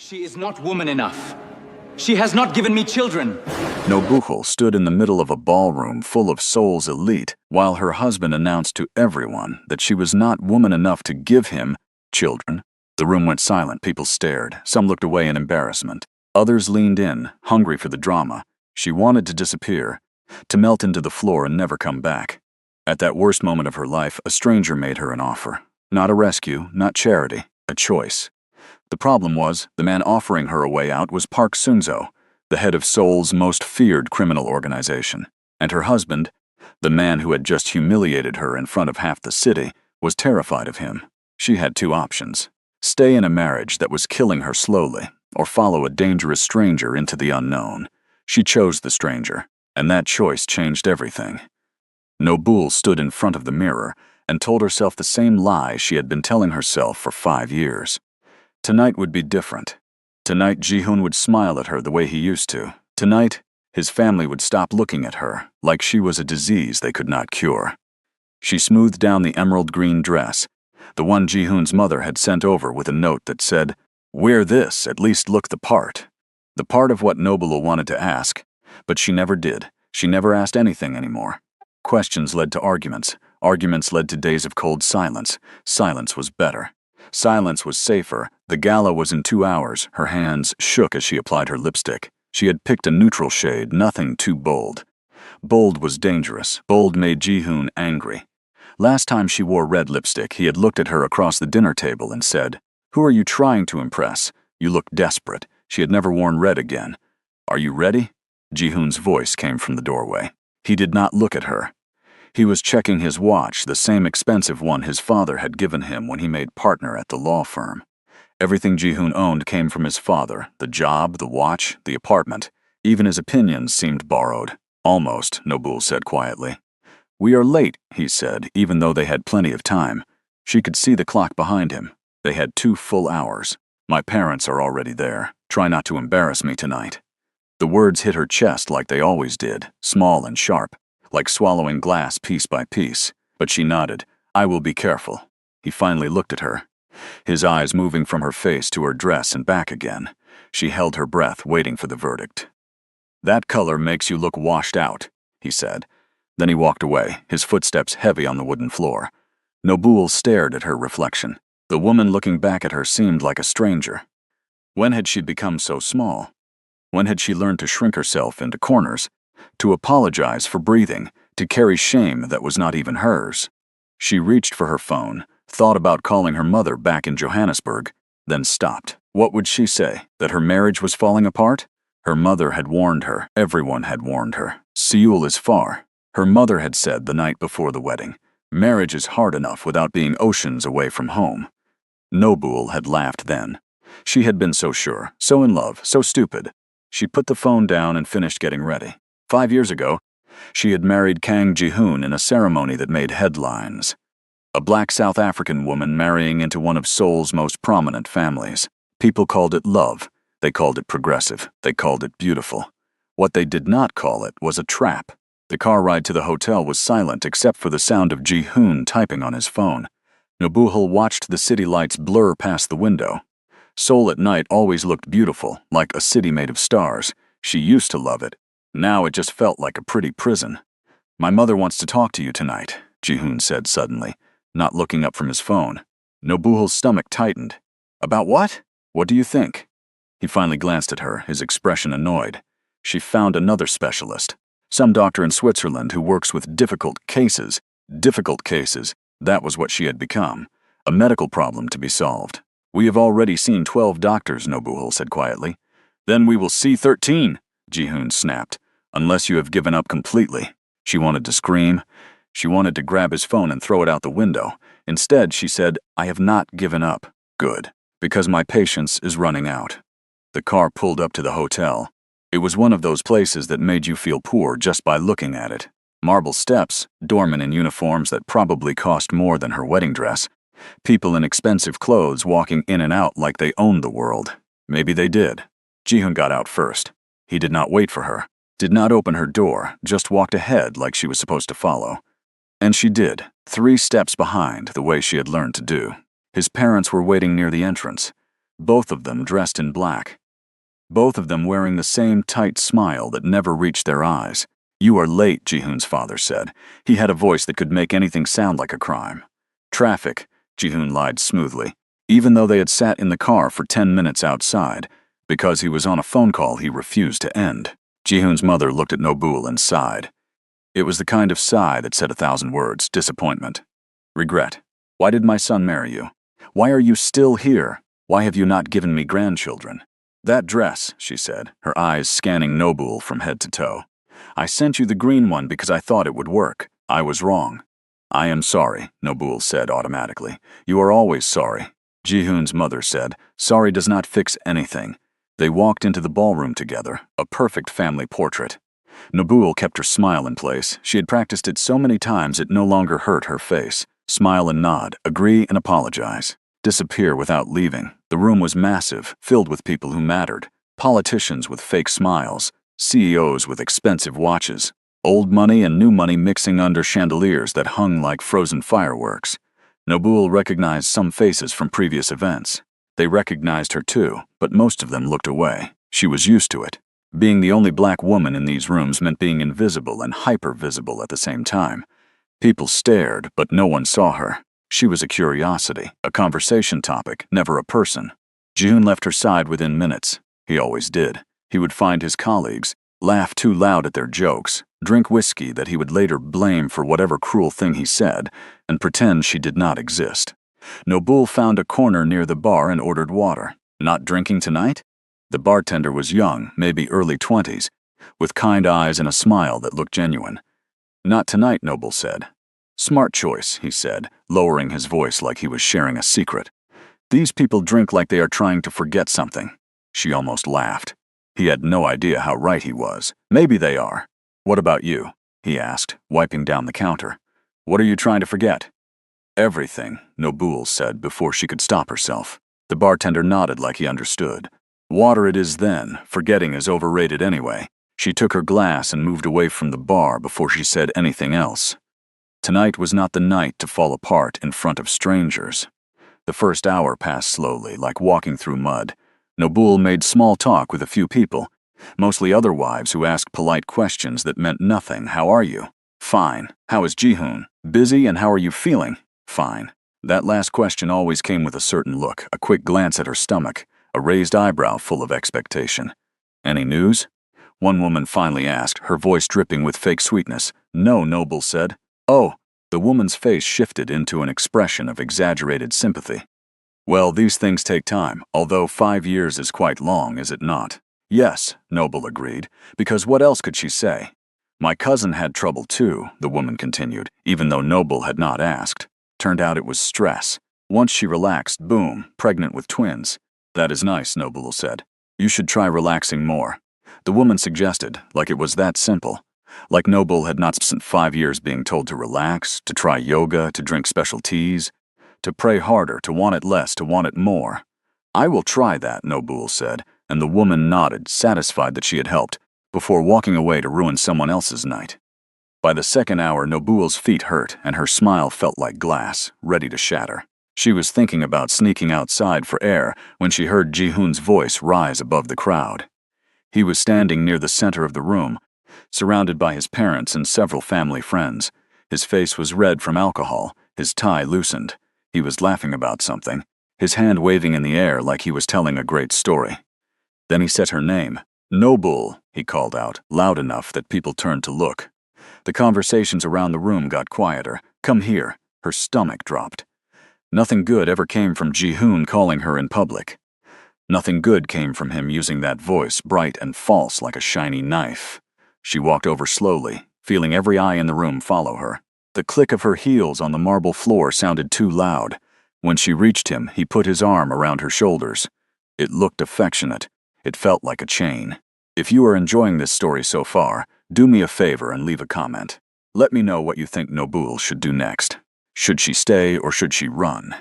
She is not woman enough. She has not given me children. Nobuhul stood in the middle of a ballroom full of Seoul's elite while her husband announced to everyone that she was not woman enough to give him children. The room went silent. People stared. Some looked away in embarrassment. Others leaned in, hungry for the drama. She wanted to disappear, to melt into the floor and never come back. At that worst moment of her life, a stranger made her an offer. Not a rescue, not charity, a choice. The problem was, the man offering her a way out was Park Seung-soo, the head of Seoul's most feared criminal organization. And her husband, the man who had just humiliated her in front of half the city, was terrified of him. She had two options: stay in a marriage that was killing her slowly, or follow a dangerous stranger into the unknown. She chose the stranger, and that choice changed everything. Nobuhul stood in front of the mirror and told herself the same lie she had been telling herself for 5 years. Tonight would be different. Tonight Ji-hoon would smile at her the way he used to. Tonight, his family would stop looking at her like she was a disease they could not cure. She smoothed down the emerald green dress, the one Ji-hoon's mother had sent over with a note that said, "Wear this, at least look the part." The part of what Nobuhul wanted to ask, but she never did. She never asked anything anymore. Questions led to arguments. Arguments led to days of cold silence. Silence was better. Silence was safer. The gala was in 2 hours. Her hands shook as she applied her lipstick. She had picked a neutral shade, nothing too bold. Bold was dangerous. Bold made Ji-hoon angry. Last time she wore red lipstick, he had looked at her across the dinner table and said, "Who are you trying to impress? You look desperate." She had never worn red again. "Are you ready?" Ji-hoon's voice came from the doorway. He did not look at her. He was checking his watch, the same expensive one his father had given him when he made partner at the law firm. Everything Ji-hoon owned came from his father: the job, the watch, the apartment. Even his opinions seemed borrowed. "Almost," Nobuhul said quietly. "We are late," he said, even though they had plenty of time. She could see the clock behind him. They had 2 full hours. "My parents are already there. Try not to embarrass me tonight." The words hit her chest like they always did, small and sharp, like swallowing glass piece by piece. But she nodded. "I will be careful." He finally looked at her, his eyes moving from her face to her dress and back again. She held her breath, waiting for the verdict. "That color makes you look washed out," he said. Then he walked away, his footsteps heavy on the wooden floor. Nobuhul stared at her reflection. The woman looking back at her seemed like a stranger. When had she become so small? When had she learned to shrink herself into corners, to apologize for breathing, to carry shame that was not even hers? She reached for her phone, thought about calling her mother back in Johannesburg, then stopped. What would she say? That her marriage was falling apart? Her mother had warned her. Everyone had warned her. Seoul is far. Her mother had said the night before the wedding, "Marriage is hard enough without being oceans away from home." Nobuhul had laughed then. She had been so sure, so in love, so stupid. She put the phone down and finished getting ready. 5 years ago, she had married Kang Ji-hoon in a ceremony that made headlines. A black South African woman marrying into one of Seoul's most prominent families. People called it love. They called it progressive. They called it beautiful. What they did not call it was a trap. The car ride to the hotel was silent except for the sound of Ji-hoon typing on his phone. Nobuhul watched the city lights blur past the window. Seoul at night always looked beautiful, like a city made of stars. She used to love it. Now it just felt like a pretty prison. "My mother wants to talk to you tonight," Ji-hoon said suddenly, not looking up from his phone. Nobuhul's stomach tightened. "About what? What do you think?" He finally glanced at her, his expression annoyed. She found another specialist. Some doctor in Switzerland who works with difficult cases. Difficult cases. That was what she had become. A medical problem to be solved. "We have already seen 12 doctors," Nobuhul said quietly. "Then we will see 13, Ji-hoon snapped. "Unless you have given up completely." She wanted to scream. She wanted to grab his phone and throw it out the window. Instead, she said, "I have not given up." "Good. Because my patience is running out." The car pulled up to the hotel. It was one of those places that made you feel poor just by looking at it. Marble steps, doormen in uniforms that probably cost more than her wedding dress. People in expensive clothes walking in and out like they owned the world. Maybe they did. Ji-hoon got out first. He did not wait for her, did not open her door, just walked ahead like she was supposed to follow. And she did, 3 steps behind, the way she had learned to do. His parents were waiting near the entrance. both of them dressed in black. Both of them wearing the same tight smile that never reached their eyes. "You are late," Jihoon's father said. He had a voice that could make anything sound like a crime. "Traffic," Jihoon lied smoothly, even though they had sat in the car for 10 minutes outside. Because he was on a phone call he refused to end. Jihoon's mother looked at Nobul and sighed. It was the kind of sigh that said 1,000 words: disappointment, regret. "Why did my son marry you? Why are you still here? Why have you not given me grandchildren?" "That dress," she said, her eyes scanning Nobul from head to toe. "I sent you the green one because I thought it would work. I was wrong." "I am sorry," Nobul said automatically. "You are always sorry." Jihoon's mother said, "Sorry does not fix anything." They walked into the ballroom together, a perfect family portrait. Nobul kept her smile in place. She had practiced it so many times it no longer hurt her face. Smile and nod, agree and apologize. Disappear without leaving. The room was massive, filled with people who mattered. Politicians with fake smiles, CEOs with expensive watches, old money and new money mixing under chandeliers that hung like frozen fireworks. Nobul recognized some faces from previous events. They recognized her too, but most of them looked away. She was used to it. Being the only black woman in these rooms meant being invisible and hyper-visible at the same time. People stared, but no one saw her. She was a curiosity, a conversation topic, never a person. Jihoon left her side within minutes. He always did. He would find his colleagues, laugh too loud at their jokes, drink whiskey that he would later blame for whatever cruel thing he said, and pretend she did not exist. Nobul found a corner near the bar and ordered water. "Not drinking tonight?" The bartender was young, maybe early 20s, with kind eyes and a smile that looked genuine. "Not tonight," Nobul said. "Smart choice," he said, lowering his voice like he was sharing a secret. "These people drink like they are trying to forget something." She almost laughed. He had no idea how right he was. "Maybe they are." "What about you?" he asked, wiping down the counter. "What are you trying to forget?" "Everything," Nobul said before she could stop herself. The bartender nodded like he understood. "Water it is then. Forgetting is overrated anyway." She took her glass and moved away from the bar before she said anything else. Tonight was not the night to fall apart in front of strangers. The first hour passed slowly, like walking through mud. Nobul made small talk with a few people, mostly other wives who asked polite questions that meant nothing. "How are you?" "Fine." "How is Jihoon?" "Busy, and how are you feeling?" "Fine." That last question always came with a certain look, a quick glance at her stomach, a raised eyebrow full of expectation. "Any news?" One woman finally asked, her voice dripping with fake sweetness. "No," Nobul said. "Oh." The woman's face shifted into an expression of exaggerated sympathy. "Well, these things take time, although 5 years is quite long, is it not?" "Yes," Nobul agreed, because what else could she say? "My cousin had trouble too," the woman continued, even though Nobul had not asked. Turned out it was stress. Once she relaxed, boom, pregnant with twins. "That is nice," Nobul said. "You should try relaxing more." The woman suggested, like it was that simple. Like Nobul had not spent 5 years being told to relax, to try yoga, to drink special teas, to pray harder, to want it less, to want it more. "I will try that," Nobul said, and the woman nodded, satisfied that she had helped, before walking away to ruin someone else's night. By the second hour, Nobul's feet hurt, and her smile felt like glass, ready to shatter. She was thinking about sneaking outside for air when she heard Jihoon's voice rise above the crowd. He was standing near the center of the room, surrounded by his parents and several family friends. His face was red from alcohol, his tie loosened. He was laughing about something, his hand waving in the air like he was telling a great story. Then he said her name. "Nobul," he called out, loud enough that people turned to look. The conversations around the room got quieter. "Come here." Her stomach dropped. Nothing good ever came from Jihoon calling her in public. Nothing good came from him using that voice, bright and false like a shiny knife. She walked over slowly, feeling every eye in the room follow her. The click of her heels on the marble floor sounded too loud. When she reached him, he put his arm around her shoulders. It looked affectionate. It felt like a chain. If you are enjoying this story so far, do me a favor and leave a comment. Let me know what you think Nobul should do next. Should she stay or should she run?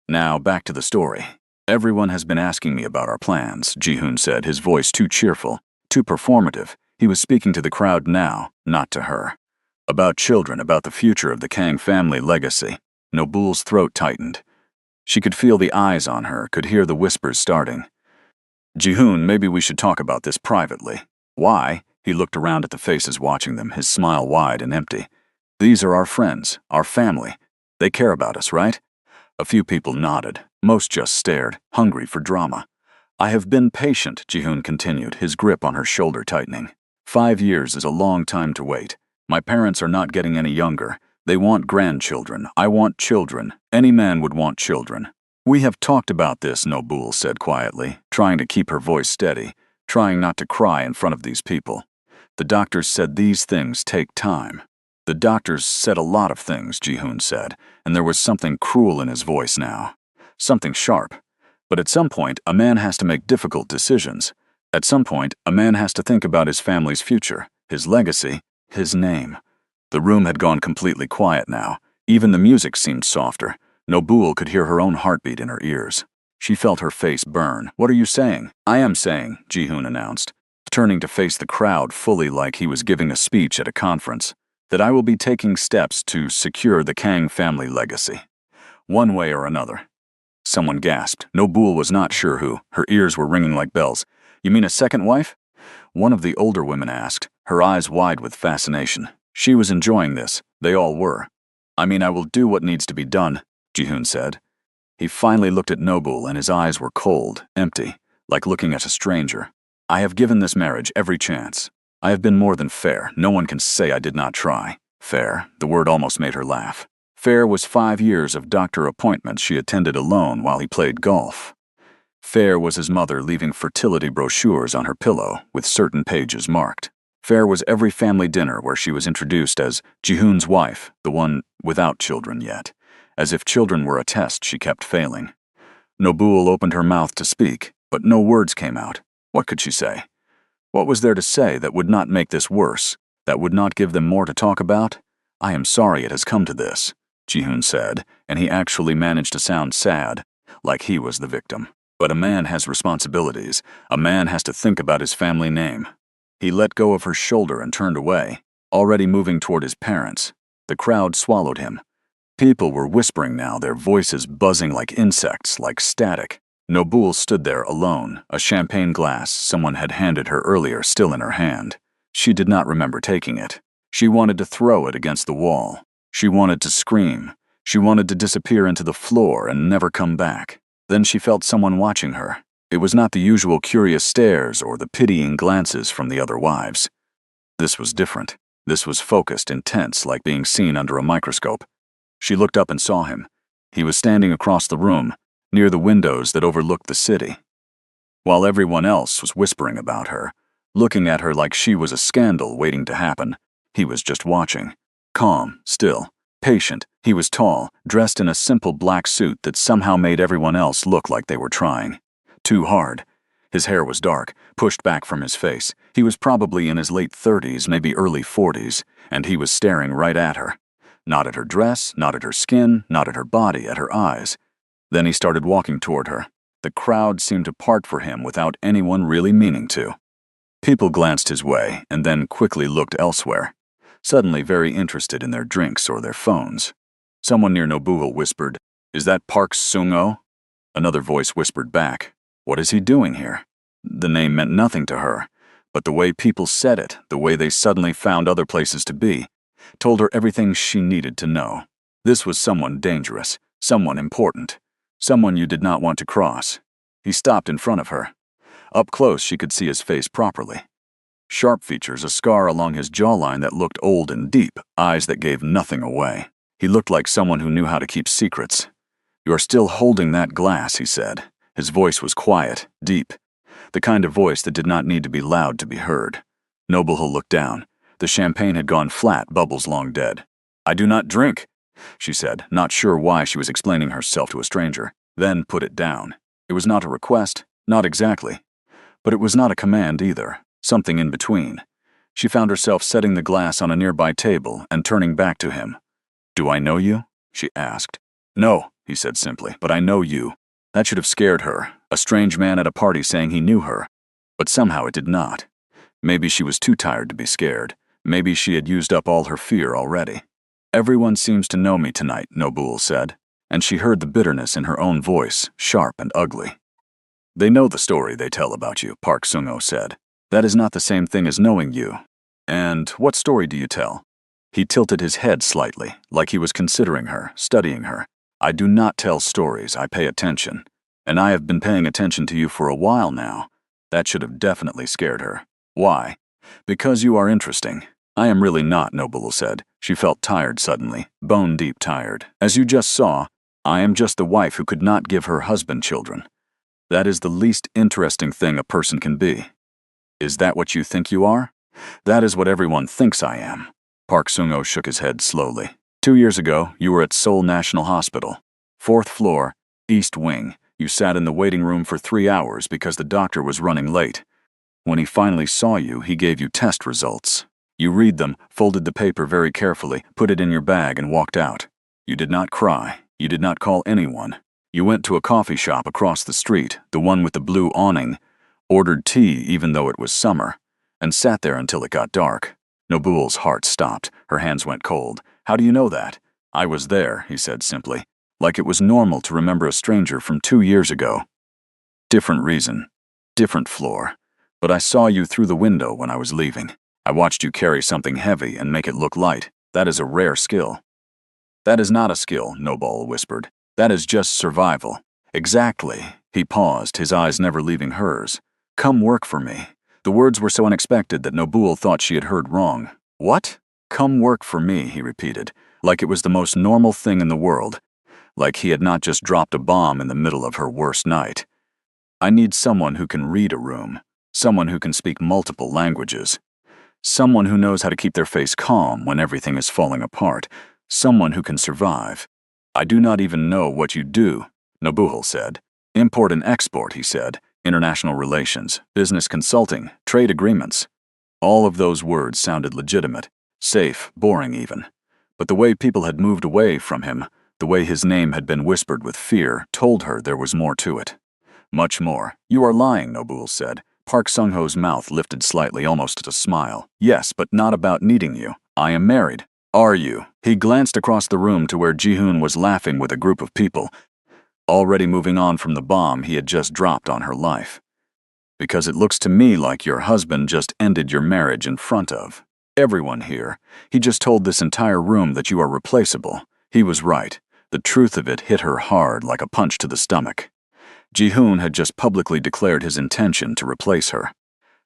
Now, back to the story. "Everyone has been asking me about our plans," Jihoon said, his voice too cheerful, too performative. He was speaking to the crowd now, not to her. "About children, about the future of the Kang family legacy." Nobul's throat tightened. She could feel the eyes on her, could hear the whispers starting. Jihoon, maybe we should talk about this privately. Why? He looked around at the faces watching them, his smile wide and empty. These are our friends, our family. They care about us, right? A few people nodded. Most just stared, hungry for drama. I have been patient, Jihoon continued, his grip on her shoulder tightening. 5 years is a long time to wait. My parents are not getting any younger. They want grandchildren. I want children. Any man would want children. We have talked about this, Nobu'l said quietly, trying to keep her voice steady, trying not to cry in front of these people. The doctors said these things take time. The doctors said a lot of things, Jihoon said, and there was something cruel in his voice now. Something sharp. But at some point, a man has to make difficult decisions. At some point, a man has to think about his family's future, his legacy, his name. The room had gone completely quiet now. Even the music seemed softer. Nobu'l could hear her own heartbeat in her ears. She felt her face burn. What are you saying? I am saying, Jihoon announced, turning to face the crowd fully like he was giving a speech at a conference, that I will be taking steps to secure the Kang family legacy. One way or another. Someone gasped. Nobu'l was not sure who. Her ears were ringing like bells. You mean a second wife? One of the older women asked, her eyes wide with fascination. She was enjoying this. They all were. I mean, I will do what needs to be done, Jihoon said. He finally looked at Nobu'l and his eyes were cold, empty, like looking at a stranger. I have given this marriage every chance. I have been more than fair. No one can say I did not try. Fair, the word almost made her laugh. Fair was 5 years of doctor appointments she attended alone while he played golf. Fair was his mother leaving fertility brochures on her pillow with certain pages marked. Fair was every family dinner where she was introduced as Jihoon's wife, the one without children yet. As if children were a test she kept failing. Nobu'l opened her mouth to speak, but no words came out. What could she say? What was there to say that would not make this worse, that would not give them more to talk about? I am sorry it has come to this, Jihoon said, and he actually managed to sound sad, like he was the victim. But a man has responsibilities. A man has to think about his family name. He let go of her shoulder and turned away, already moving toward his parents. The crowd swallowed him. People were whispering now, their voices buzzing like insects, like static. Nobu'l stood there alone, a champagne glass someone had handed her earlier still in her hand. She did not remember taking it. She wanted to throw it against the wall. She wanted to scream. She wanted to disappear into the floor and never come back. Then she felt someone watching her. It was not the usual curious stares or the pitying glances from the other wives. This was different. This was focused, intense, like being seen under a microscope. She looked up and saw him. He was standing across the room, near the windows that overlooked the city. While everyone else was whispering about her, looking at her like she was a scandal waiting to happen, he was just watching. Calm, still, patient. He was tall, dressed in a simple black suit that somehow made everyone else look like they were trying. Too hard. His hair was dark, pushed back from his face. He was probably in his late 30s, maybe early 40s, and he was staring right at her. Not at her dress, not at her skin, not at her body, at her eyes. Then he started walking toward her. The crowd seemed to part for him without anyone really meaning to. People glanced his way and then quickly looked elsewhere, suddenly very interested in their drinks or their phones. Someone near Nobu'l whispered, "Is that Park Sung-oh?" Another voice whispered back, "What is he doing here?" The name meant nothing to her, but the way people said it, the way they suddenly found other places to be, told her everything she needed to know. This was someone dangerous, someone important, someone you did not want to cross. He stopped in front of her. Up close she could see his face properly. Sharp features, a scar along his jawline that looked old and deep, eyes that gave nothing away. He looked like someone who knew how to keep secrets. "You are still holding that glass," he said. His voice was quiet, deep, the kind of voice that did not need to be loud to be heard. Nobu'l looked down. The champagne had gone flat, bubbles long dead. "I do not drink," she said, not sure why she was explaining herself to a stranger, then put it down. It was not a request, not exactly. But it was not a command either, something in between. She found herself setting the glass on a nearby table and turning back to him. "Do I know you?" she asked. "No," he said simply, "but I know you." That should have scared her, a strange man at a party saying he knew her. But somehow it did not. Maybe she was too tired to be scared. Maybe she had used up all her fear already. "Everyone seems to know me tonight," Nobu'l said. and she heard the bitterness in her own voice, sharp and ugly. They know the story they tell about you, Park Sung-ho said. That is not the same thing as knowing you. And what story do you tell? He tilted his head slightly, like he was considering her, studying her. I do not tell stories, I pay attention. And I have been paying attention to you for a while now. That should have definitely scared her. Why? Because you are interesting. I am really not, Noble said. She felt tired suddenly, bone-deep tired. As you just saw, I am just the wife who could not give her husband children. That is the least interesting thing a person can be. Is that what you think you are? That is what everyone thinks I am. Park Sung-ho shook his head slowly. 2 years ago, you were at Seoul National Hospital. 4th floor, East Wing. You sat in the waiting room for 3 hours because the doctor was running late. When he finally saw you, he gave you test results. You read them, folded the paper very carefully, put it in your bag and walked out. You did not cry. You did not call anyone. You went to a coffee shop across the street, the one with the blue awning, ordered tea even though it was summer, and sat there until it got dark. Nobul's heart stopped. Her hands went cold. How do you know that? I was there, he said simply, like it was normal to remember a stranger from 2 years ago. Different reason, different floor. But I saw you through the window when I was leaving. I watched you carry something heavy and make it look light. That is a rare skill. That is not a skill, Noble whispered. That is just survival. Exactly. He paused, his eyes never leaving hers. Come work for me. The words were so unexpected that Noble thought she had heard wrong. What? Come work for me, he repeated, like it was the most normal thing in the world, like he had not just dropped a bomb in the middle of her worst night. I need someone who can read a room, someone who can speak multiple languages, someone who knows how to keep their face calm when everything is falling apart, someone who can survive. I do not even know what you do, Nobuhul said. Import and export, he said. International relations, business consulting, trade agreements. All of those words sounded legitimate, safe, boring even. But the way people had moved away from him, the way his name had been whispered with fear, told her there was more to it. Much more. You are lying, Noble said. Park Sung-ho's mouth lifted slightly, almost to a smile. Yes, but not about needing you. I am married. Are you? He glanced across the room to where Ji-hoon was laughing with a group of people, already moving on from the bomb he had just dropped on her life. Because it looks to me like your husband just ended your marriage in front of everyone here. He just told this entire room that you are replaceable. He was right. The truth of it hit her hard like a punch to the stomach. Ji-hoon had just publicly declared his intention to replace her.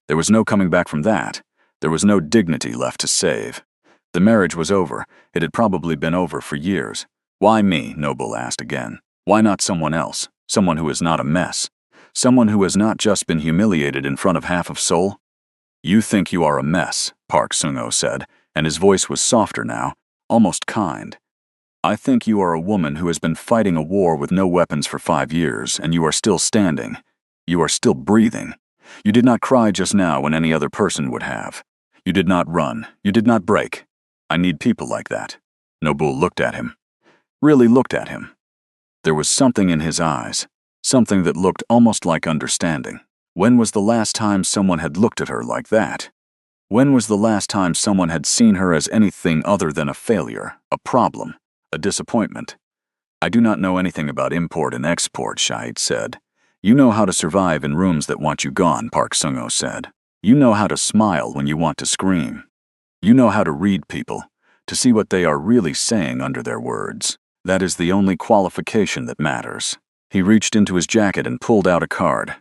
There was no coming back from that. There was no dignity left to save. The marriage was over. It had probably been over for years. Why me? Noble asked again. Why not someone else? Someone who is not a mess? Someone who has not just been humiliated in front of half of Seoul? You think you are a mess, Park Sung-ho said, and his voice was softer now, almost kind. I think you are a woman who has been fighting a war with no weapons for 5 years, and you are still standing. You are still breathing. You did not cry just now when any other person would have. You did not run. You did not break. I need people like that. Noble looked at him. Really looked at him. There was something in his eyes, something that looked almost like understanding. When was the last time someone had looked at her like that? When was the last time someone had seen her as anything other than a failure, a problem, a disappointment? I do not know anything about import and export, Shahid said. You know how to survive in rooms that want you gone, Park Sung-ho said. You know how to smile when you want to scream. You know how to read people, to see what they are really saying under their words. That is the only qualification that matters. He reached into his jacket and pulled out a card.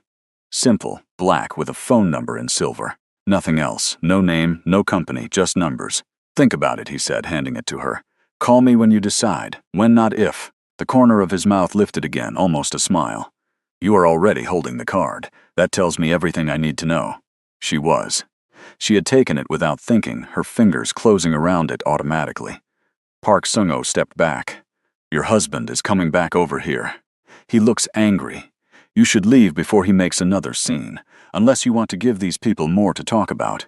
Simple, black, with a phone number in silver. Nothing else, no name, no company, just numbers. Think about it, he said, handing it to her. Call me when you decide, when not if. The corner of his mouth lifted again, almost a smile. You are already holding the card. That tells me everything I need to know. She was. She had taken it without thinking, her fingers closing around it automatically. Park Sung-ho stepped back. Your husband is coming back over here. He looks angry. You should leave before he makes another scene, unless you want to give these people more to talk about.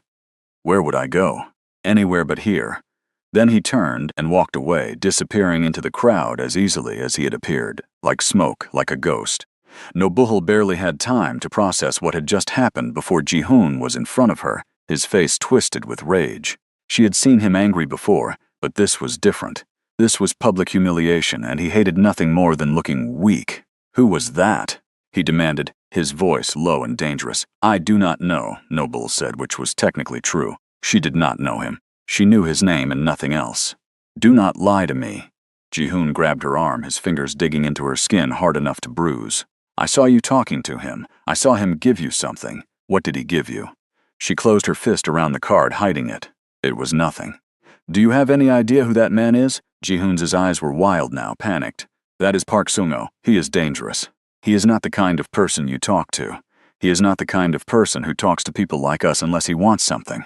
Where would I go? Anywhere but here. Then he turned and walked away, disappearing into the crowd as easily as he had appeared, like smoke, like a ghost. Nobuhul barely had time to process what had just happened before Ji-hoon was in front of her, his face twisted with rage. She had seen him angry before, but this was different. This was public humiliation, and he hated nothing more than looking weak. Who was that? He demanded, his voice low and dangerous. I do not know, Noble said, which was technically true. She did not know him. She knew his name and nothing else. Do not lie to me. Ji-hoon grabbed her arm, his fingers digging into her skin hard enough to bruise. I saw you talking to him. I saw him give you something. What did he give you? She closed her fist around the card, hiding it. It was nothing. Do you have any idea who that man is? Ji-hoon's eyes were wild now, panicked. That is Park Sung-ho. He is dangerous. He is not the kind of person you talk to. He is not the kind of person who talks to people like us unless he wants something.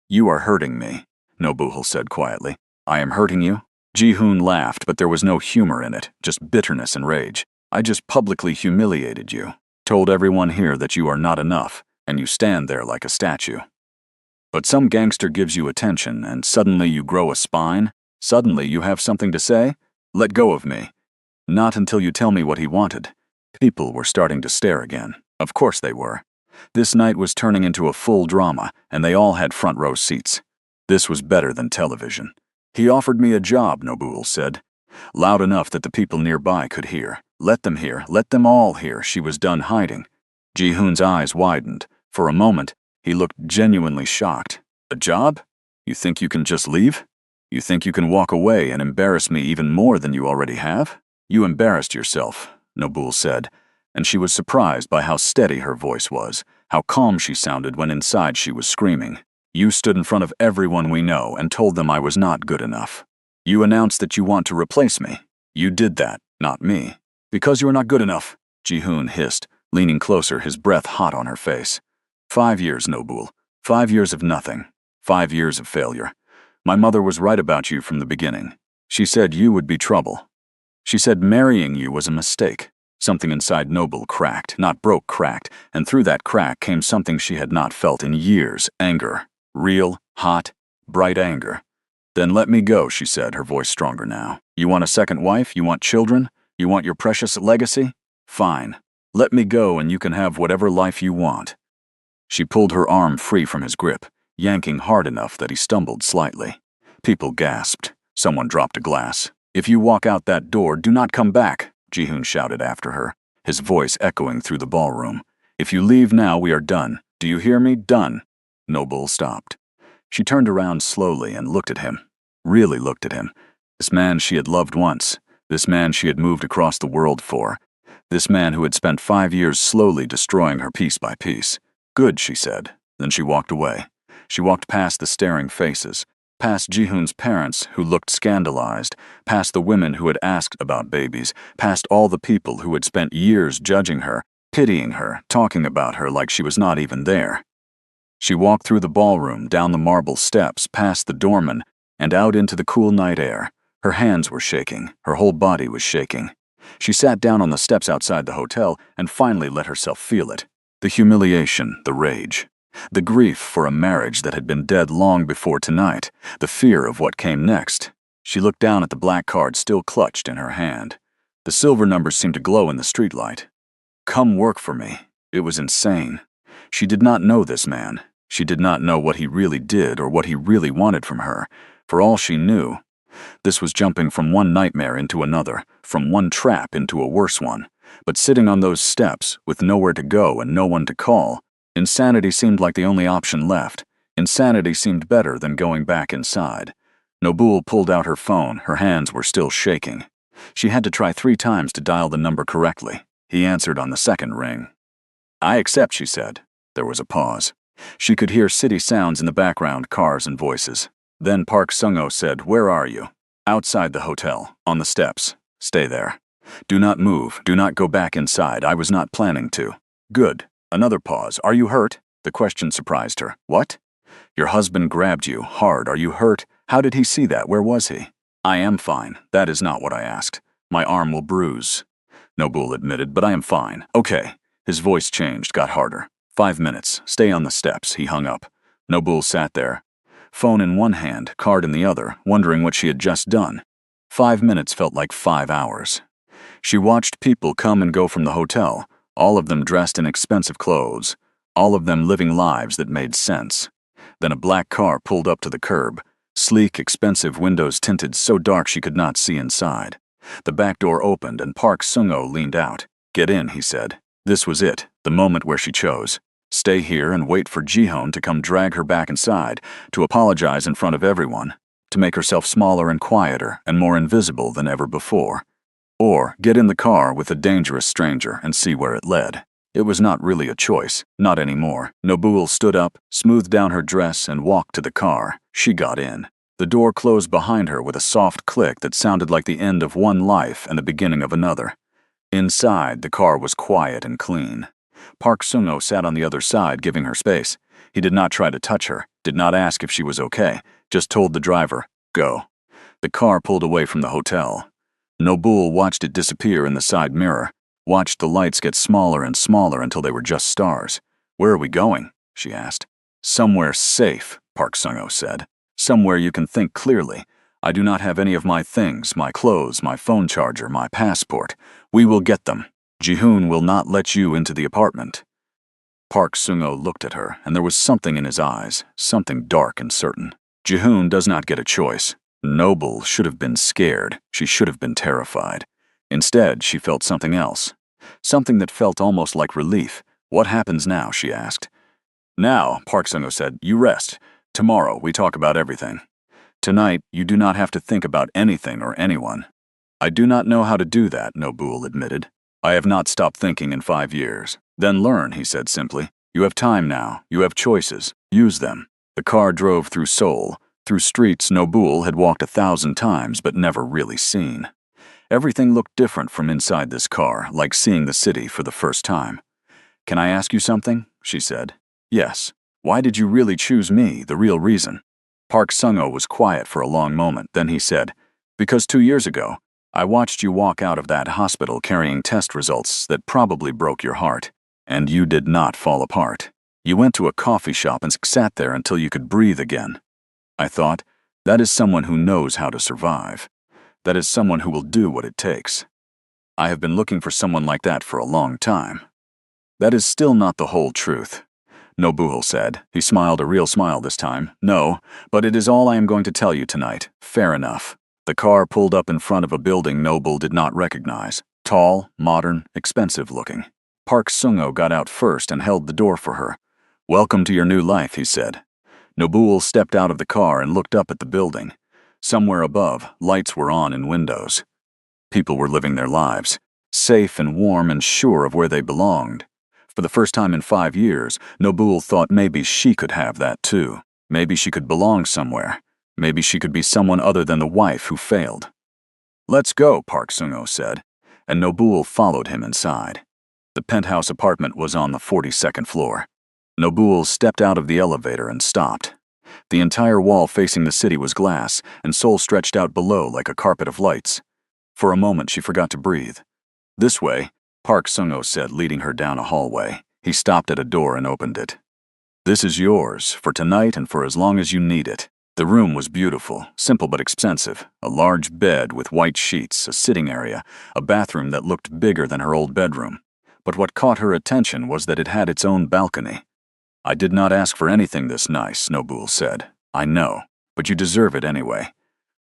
You are hurting me, Nobuhul said quietly. I am hurting you? Ji-hoon laughed, but there was no humor in it, just bitterness and rage. I just publicly humiliated you, told everyone here that you are not enough, and you stand there like a statue. But some gangster gives you attention, and suddenly you grow a spine? Suddenly you have something to say? Let go of me. Not until you tell me what he wanted. People were starting to stare again. Of course they were. This night was turning into a full drama, and they all had front row seats. This was better than television. He offered me a job, Nobuhul said, loud enough that the people nearby could hear. Let them hear, let them all hear. She was done hiding. Ji-hoon's eyes widened. For a moment, he looked genuinely shocked. A job? You think you can just leave? You think you can walk away and embarrass me even more than you already have? You embarrassed yourself, Nobuhul said, and she was surprised by how steady her voice was, how calm she sounded when inside she was screaming. You stood in front of everyone we know and told them I was not good enough. You announced that you want to replace me. You did that, not me. Because you are not good enough, Ji-hoon hissed, leaning closer, his breath hot on her face. 5 years, Nobuhul. 5 years of nothing. 5 years of failure. My mother was right about you from the beginning. She said you would be trouble. She said marrying you was a mistake. Something inside Noble cracked, not broke, cracked, and through that crack came something she had not felt in years, anger. Real, hot, bright anger. Then let me go, she said, her voice stronger now. You want a second wife? You want children? You want your precious legacy? Fine. Let me go and you can have whatever life you want. She pulled her arm free from his grip, yanking hard enough that he stumbled slightly. People gasped. Someone dropped a glass. If you walk out that door, do not come back, Ji-hoon shouted after her, his voice echoing through the ballroom. If you leave now, we are done. Do you hear me? Done. Noble stopped. She turned around slowly and looked at him. Really looked at him. This man she had loved once. This man she had moved across the world for. This man who had spent 5 years slowly destroying her piece by piece. Good, she said. Then she walked away. She walked past the staring faces, past Ji-hoon's parents who looked scandalized, past the women who had asked about babies, past all the people who had spent years judging her, pitying her, talking about her like she was not even there. She walked through the ballroom, down the marble steps, past the doorman, and out into the cool night air. Her hands were shaking. Her whole body was shaking. She sat down on the steps outside the hotel and finally let herself feel it. The humiliation, the rage. The grief for a marriage that had been dead long before tonight. The fear of what came next. She looked down at the black card still clutched in her hand. The silver numbers seemed to glow in the streetlight. Come work for me. It was insane. She did not know this man. She did not know what he really did or what he really wanted from her. For all she knew, this was jumping from one nightmare into another, from one trap into a worse one. But sitting on those steps, with nowhere to go and no one to call, insanity seemed like the only option left. Insanity seemed better than going back inside. Nobuhul pulled out her phone. Her hands were still shaking. She had to try 3 times to dial the number correctly. He answered on the second ring. I accept, she said. There was a pause. She could hear city sounds in the background, cars and voices. Then Park Sung-ho said, Where are you? Outside the hotel, on the steps. Stay there. Do not move. Do not go back inside. I was not planning to. Good. Another pause. Are you hurt? The question surprised her. What? Your husband grabbed you hard. Are you hurt? How did he see that? Where was he? I am fine. That is not what I asked. My arm will bruise. Nobuhul admitted, but I am fine. Okay. His voice changed, got harder. 5 minutes. Stay on the steps. He hung up. Nobuhul sat there, phone in one hand, card in the other, wondering what she had just done. 5 minutes felt like 5 hours. She watched people come and go from the hotel, all of them dressed in expensive clothes, all of them living lives that made sense. Then a black car pulled up to the curb. Sleek, expensive windows tinted so dark she could not see inside. The back door opened and Park Sung-ho leaned out. "Get in," he said. This was it, the moment where she chose. Stay here and wait for Ji-hoon to come drag her back inside, to apologize in front of everyone, to make herself smaller and quieter and more invisible than ever before. Or get in the car with a dangerous stranger and see where it led. It was not really a choice, not anymore. Nobu'ul stood up, smoothed down her dress, and walked to the car. She got in. The door closed behind her with a soft click that sounded like the end of one life and the beginning of another. Inside, the car was quiet and clean. Park Sung-ho sat on the other side, giving her space. He did not try to touch her, did not ask if she was okay, just told the driver, "Go." The car pulled away from the hotel. Nobu'ul watched it disappear in the side mirror, watched the lights get smaller and smaller until they were just stars. "Where are we going?" she asked. "Somewhere safe," Park Sung-ho said. "Somewhere you can think clearly. I do not have any of my things, my clothes, my phone charger, my passport. We will get them. Ji-hoon will not let you into the apartment." Park Sung-ho looked at her, and there was something in his eyes, something dark and certain. Ji-hoon does not get a choice. Noble should have been scared. She should have been terrified. Instead, she felt something else. Something that felt almost like relief. "What happens now?" she asked. "Now," Park Sung-ho said, "you rest. Tomorrow, we talk about everything. Tonight, you do not have to think about anything or anyone." "I do not know how to do that," Nobu'ul admitted. "I have not stopped thinking in 5 years. "Then learn," he said simply. "You have time now. You have choices. Use them." The car drove through Seoul, through streets Nobu'ul had walked 1,000 times but never really seen. Everything looked different from inside this car, like seeing the city for the first time. "Can I ask you something?" she said. "Yes. Why did you really choose me, the real reason?" Park Sung-ho was quiet for a long moment, then he said, "Because 2 years ago, I watched you walk out of that hospital carrying test results that probably broke your heart. And you did not fall apart. You went to a coffee shop and sat there until you could breathe again. I thought, that is someone who knows how to survive. That is someone who will do what it takes. I have been looking for someone like that for a long time." "That is still not the whole truth," Nobu'ul said. He smiled, a real smile this time. "No, but it is all I am going to tell you tonight. Fair enough." The car pulled up in front of a building Nobu'ul did not recognize. Tall, modern, expensive looking. Park Sung-ho got out first and held the door for her. "Welcome to your new life," he said. Nobu'ul stepped out of the car and looked up at the building. Somewhere above, lights were on in windows. People were living their lives, safe and warm and sure of where they belonged. For the first time in 5 years, Nobu'ul thought maybe she could have that too. Maybe she could belong somewhere. Maybe she could be someone other than the wife who failed. "Let's go," Park Sung-ho said, and Nobu'ul followed him inside. The penthouse apartment was on the 42nd floor. Nobu'ul stepped out of the elevator and stopped. The entire wall facing the city was glass, and Seoul stretched out below like a carpet of lights. For a moment, she forgot to breathe. "This way," Park Sung-ho said, leading her down a hallway. He stopped at a door and opened it. "This is yours, for tonight and for as long as you need it." The room was beautiful, simple but expensive. A large bed with white sheets, a sitting area, a bathroom that looked bigger than her old bedroom. But what caught her attention was that it had its own balcony. "I did not ask for anything this nice," Nobu'ul said. "I know, but you deserve it anyway."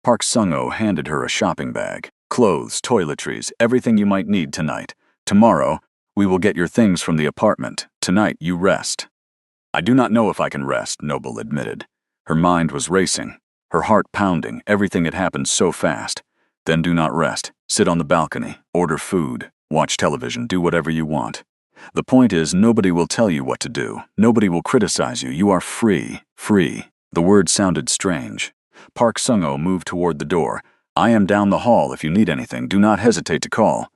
Park Sung-ho handed her a shopping bag. "Clothes, toiletries, everything you might need tonight. Tomorrow, we will get your things from the apartment. Tonight, you rest." "I do not know if I can rest," Nobu'ul admitted. Her mind was racing, her heart pounding, everything had happened so fast. "Then do not rest. Sit on the balcony, order food, watch television, do whatever you want. The point is, nobody will tell you what to do. Nobody will criticize you. You are free. Free." The word sounded strange. Park Sung-ho moved toward the door. "I am down the hall. If you need anything, do not hesitate to call."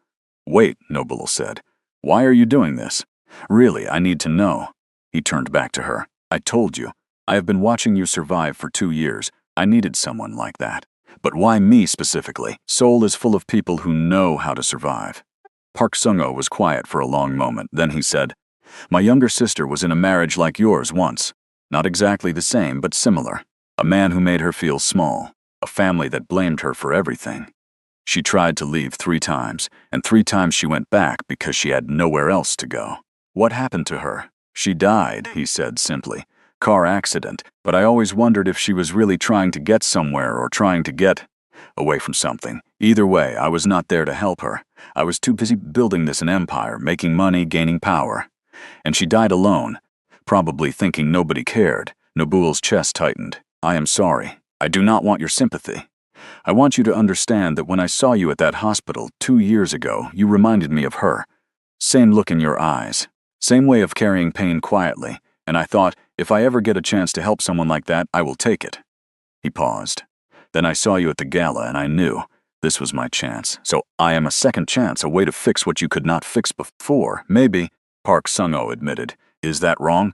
"Wait," Nobu'ul said. "Why are you doing this? Really, I need to know." He turned back to her. "I told you. I have been watching you survive for 2 years. I needed someone like that. But why me specifically? Seoul is full of people who know how to survive." Park Sung-ho was quiet for a long moment. Then he said, "My younger sister was in a marriage like yours once. Not exactly the same, but similar. A man who made her feel small. A family that blamed her for everything. She tried to leave 3 times, and 3 times she went back because she had nowhere else to go. What happened to her?" "She died," he said simply. car accident, but I always wondered if she was really trying to get somewhere or trying to get away from something. Either way, I was not there to help her. I was too busy building this an empire, making money, gaining power. And she died alone, probably thinking nobody cared. Nobul's chest tightened. I am sorry. I do not want your sympathy. I want you to understand that when I saw you at that hospital 2 years ago, you reminded me of her. Same look in your eyes. Same way of carrying pain quietly. And I thought, if I ever get a chance to help someone like that, I will take it. He paused. Then I saw you at the gala and I knew this was my chance. So I am a second chance, a way to fix what you could not fix before. Maybe, Park Sung-ho admitted. Is that wrong?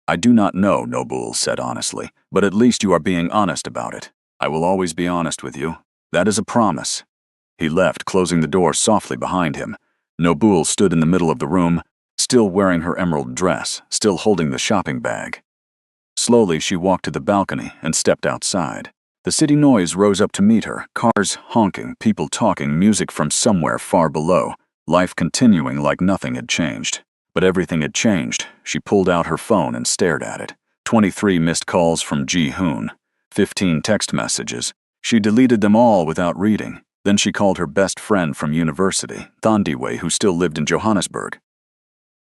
I do not know, Nobul said honestly, but at least you are being honest about it. I will always be honest with you. That is a promise. He left, closing the door softly behind him. Nobul stood in the middle of the room, still wearing her emerald dress, still holding the shopping bag. Slowly, she walked to the balcony and stepped outside. The city noise rose up to meet her, cars honking, people talking, music from somewhere far below, life continuing like nothing had changed. But everything had changed. She pulled out her phone and stared at it. 23 missed calls from Ji-hoon, 15 text messages. She deleted them all without reading. Then she called her best friend from university, Thandiwei, who still lived in Johannesburg.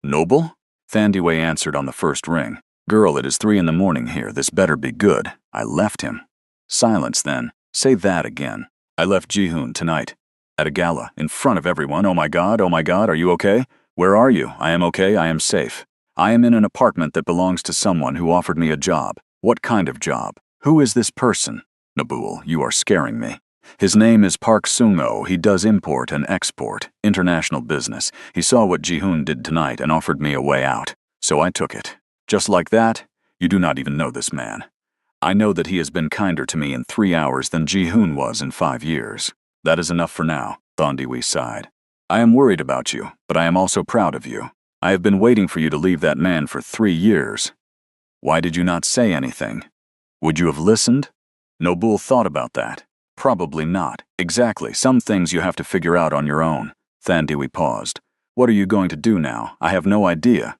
Noble? Thandiwei answered on the first ring. Girl, it is 3 in the morning here. This better be good. I left him. Silence then. Say that again. I left Ji-hoon tonight. At a gala, in front of everyone. Oh my God, are you okay? Where are you? I am okay, I am safe. I am in an apartment that belongs to someone who offered me a job. What kind of job? Who is this person? Nobul, you are scaring me. His name is Park Sung-ho. He does import and export, international business. He saw what Ji-hoon did tonight and offered me a way out. So I took it. Just like that, you do not even know this man. I know that he has been kinder to me in 3 hours than Ji-hoon was in 5 years. That is enough for now, Thandiwei sighed. I am worried about you, but I am also proud of you. I have been waiting for you to leave that man for 3 years. Why did you not say anything? Would you have listened? Nobul thought about that. Probably not. Exactly. Some things you have to figure out on your own. Thandiwei paused. What are you going to do now? I have no idea.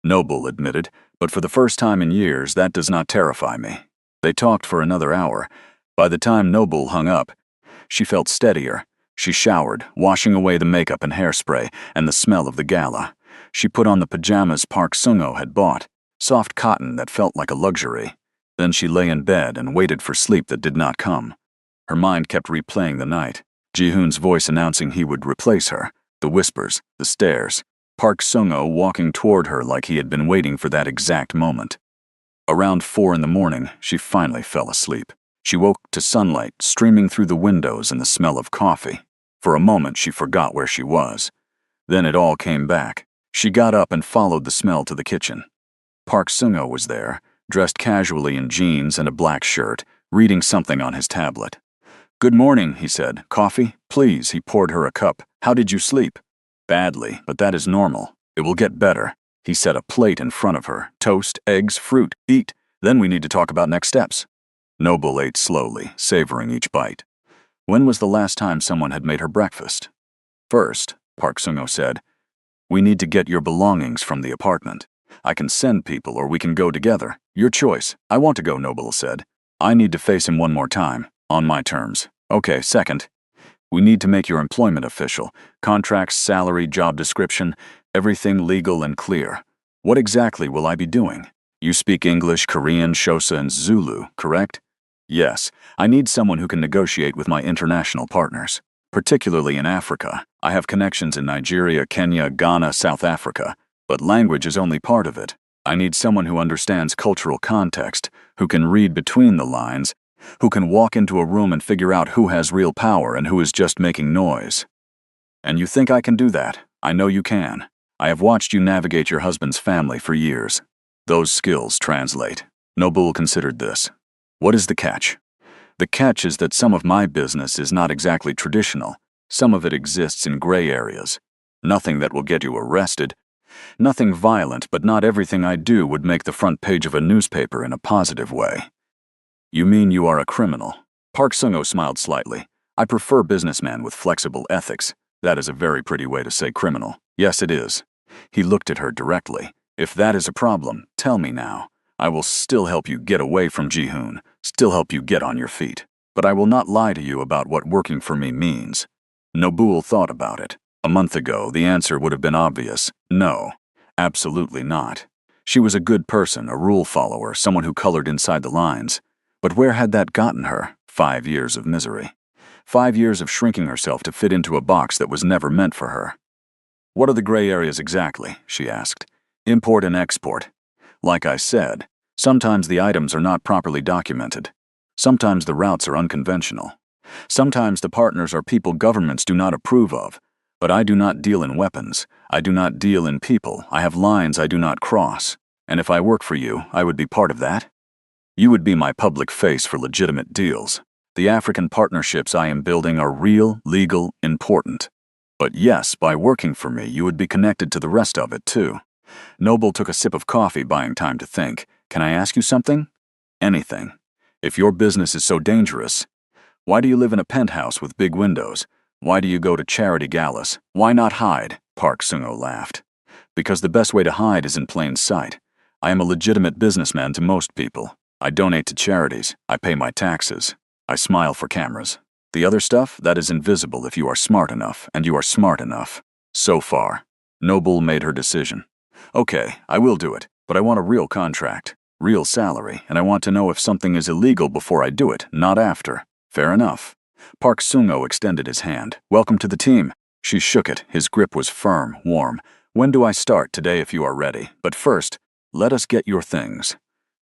Nobul admitted, but for the first time in years, that does not terrify me. They talked for another hour. By the time Nobul hung up, she felt steadier. She showered, washing away the makeup and hairspray and the smell of the gala. She put on the pajamas Park Sung-ho had bought, soft cotton that felt like a luxury. Then she lay in bed and waited for sleep that did not come. Her mind kept replaying the night. Ji-hoon's voice announcing he would replace her, the whispers, the stares, Park Sung-ho walking toward her like he had been waiting for that exact moment. Around 4 in the morning, she finally fell asleep. She woke to sunlight streaming through the windows and the smell of coffee. For a moment, she forgot where she was. Then it all came back. She got up and followed the smell to the kitchen. Park Sung-ho was there, dressed casually in jeans and a black shirt, reading something on his tablet. Good morning, he said. Coffee? Please, he poured her a cup. How did you sleep? Badly, but that is normal. It will get better. He set a plate in front of her. Toast, eggs, fruit. Eat. Then we need to talk about next steps. Noble ate slowly, savoring each bite. When was the last time someone had made her breakfast? First, Park Sung-ho said, we need to get your belongings from the apartment. I can send people or we can go together. Your choice. I want to go, Noble said. I need to face him one more time. On my terms. Okay, second. We need to make your employment official. Contracts, salary, job description, everything legal and clear. What exactly will I be doing? You speak English, Korean, Xhosa, and Zulu, correct? Yes. I need someone who can negotiate with my international partners. Particularly in Africa. I have connections in Nigeria, Kenya, Ghana, South Africa. But language is only part of it. I need someone who understands cultural context, who can read between the lines, who can walk into a room and figure out who has real power and who is just making noise. And you think I can do that? I know you can. I have watched you navigate your husband's family for years. Those skills translate. Nobul considered this. What is the catch? The catch is that some of my business is not exactly traditional. Some of it exists in gray areas. Nothing that will get you arrested. Nothing violent, but not everything I do would make the front page of a newspaper in a positive way. You mean you are a criminal? Park Sung-ho smiled slightly. I prefer businessman with flexible ethics. That is a very pretty way to say criminal. Yes, it is. He looked at her directly. If that is a problem, tell me now. I will still help you get away from Ji-hoon, still help you get on your feet. But I will not lie to you about what working for me means. Nobu'l thought about it. A month ago, the answer would have been obvious. No, absolutely not. She was a good person, a rule follower, someone who colored inside the lines. But where had that gotten her? 5 years of misery. 5 years of shrinking herself to fit into a box that was never meant for her. What are the gray areas exactly? She asked. Import and export. Like I said, sometimes the items are not properly documented. Sometimes the routes are unconventional. Sometimes the partners are people governments do not approve of. But I do not deal in weapons. I do not deal in people. I have lines I do not cross. And if I work for you, I would be part of that? You would be my public face for legitimate deals. The African partnerships I am building are real, legal, important. But yes, by working for me, you would be connected to the rest of it too. Noble took a sip of coffee, buying time to think. Can I ask you something? Anything. If your business is so dangerous, why do you live in a penthouse with big windows? Why do you go to charity galas? Why not hide? Park Seung-ho laughed. Because the best way to hide is in plain sight. I am a legitimate businessman to most people. I donate to charities. I pay my taxes. I smile for cameras. The other stuff, that is invisible if you are smart enough, and you are smart enough. So far. Noble made her decision. Okay, I will do it, but I want a real contract, real salary, and I want to know if something is illegal before I do it, not after. Fair enough. Park Seung-ho extended his hand. Welcome to the team. She shook it. His grip was firm, warm. When do I start? Today if you are ready. But first, let us get your things.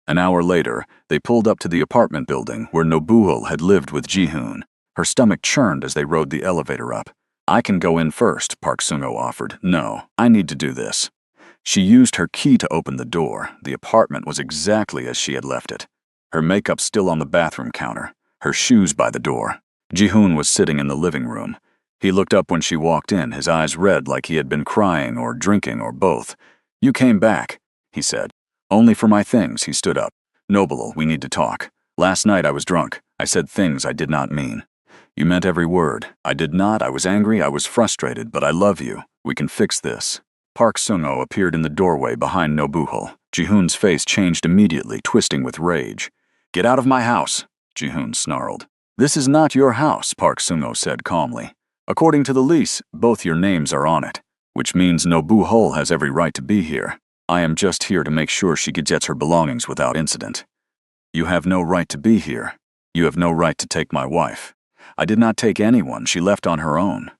An hour later, they pulled up to the apartment building where Nobu'l had lived with Ji-hoon. Her stomach churned as they rode the elevator up. I can go in first, Park Seung-ho offered. No, I need to do this. She used her key to open the door. The apartment was exactly as she had left it. Her makeup still on the bathroom counter. Her shoes by the door. Ji-hoon was sitting in the living room. He looked up when she walked in, his eyes red like he had been crying or drinking or both. You came back, he said. Only for my things, he stood up. Noble, we need to talk. Last night I was drunk. I said things I did not mean. You meant every word. I did not. I was angry. I was frustrated, but I love you. We can fix this. Park Seung-ho appeared in the doorway behind Nobu'l. Ji-hoon's face changed immediately, twisting with rage. Get out of my house, Ji-hoon snarled. This is not your house, Park Seung-ho said calmly. According to the lease, both your names are on it, which means Nobu'l has every right to be here. I am just here to make sure she gets her belongings without incident. You have no right to be here. You have no right to take my wife. I did not take anyone. She left on her own.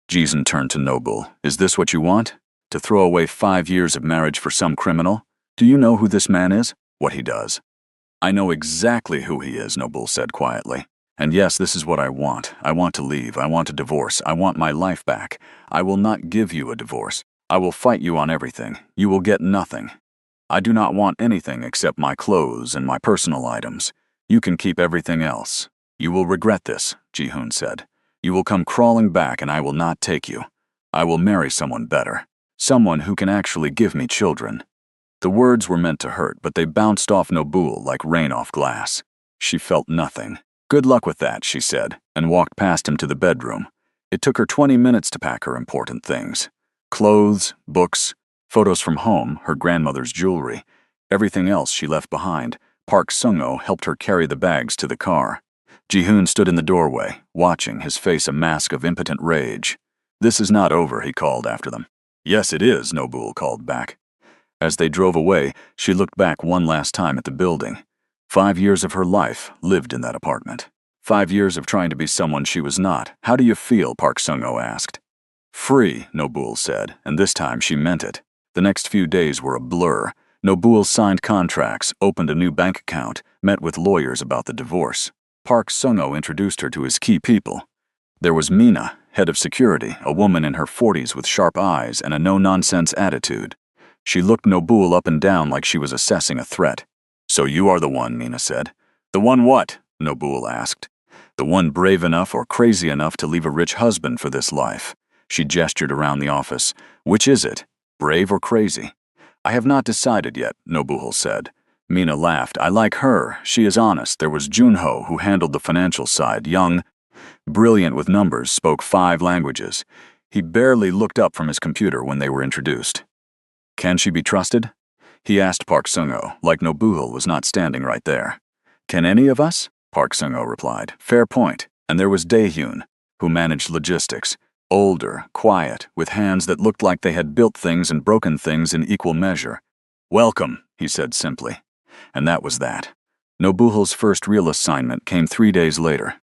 Ji-hoon turned to Nobu'l. Is this what you want? To throw away 5 years of marriage for some criminal? Do you know who this man is? What he does? I know exactly who he is, Nobu'l said quietly. And yes, this is what I want. I want to leave. I want a divorce. I want my life back. I will not give you a divorce. I will fight you on everything. You will get nothing. I do not want anything except my clothes and my personal items. You can keep everything else. You will regret this, Ji-hoon said. You will come crawling back and I will not take you. I will marry someone better. Someone who can actually give me children. The words were meant to hurt, but they bounced off Nobu'l like rain off glass. She felt nothing. Good luck with that, she said, and walked past him to the bedroom. It took her 20 minutes to pack her important things. Clothes, books, photos from home, her grandmother's jewelry. Everything else she left behind. Park Seung-ho helped her carry the bags to the car. Ji-hoon stood in the doorway, watching, his face a mask of impotent rage. This is not over, he called after them. Yes, it is, Nobu'l called back. As they drove away, she looked back one last time at the building. 5 years of her life lived in that apartment. 5 years of trying to be someone she was not. How do you feel? Park Seung-ho asked. Free, Nobu'l said, and this time she meant it. The next few days were a blur. Nobu'l signed contracts, opened a new bank account, met with lawyers about the divorce. Park Seung-ho introduced her to his key people. There was Mina, head of security, a woman in her 40s with sharp eyes and a no-nonsense attitude. She looked Nobu'l up and down like she was assessing a threat. So you are the one, Mina said. The one what? Nobu'l asked. The one brave enough or crazy enough to leave a rich husband for this life. She gestured around the office. Which is it? Brave or crazy? I have not decided yet, Nobu'l said. Mina laughed. I like her. She is honest. There was Junho, who handled the financial side, young, brilliant with numbers, spoke 5 languages. He barely looked up from his computer when they were introduced. Can she be trusted? He asked Park Sung-ho, like Nobuhul was not standing right there. Can any of us? Park Sung-ho replied. Fair point. And there was Daehyun, who managed logistics. Older, quiet, with hands that looked like they had built things and broken things in equal measure. Welcome, he said simply. And that was that. Nobuhul's first real assignment came 3 days later.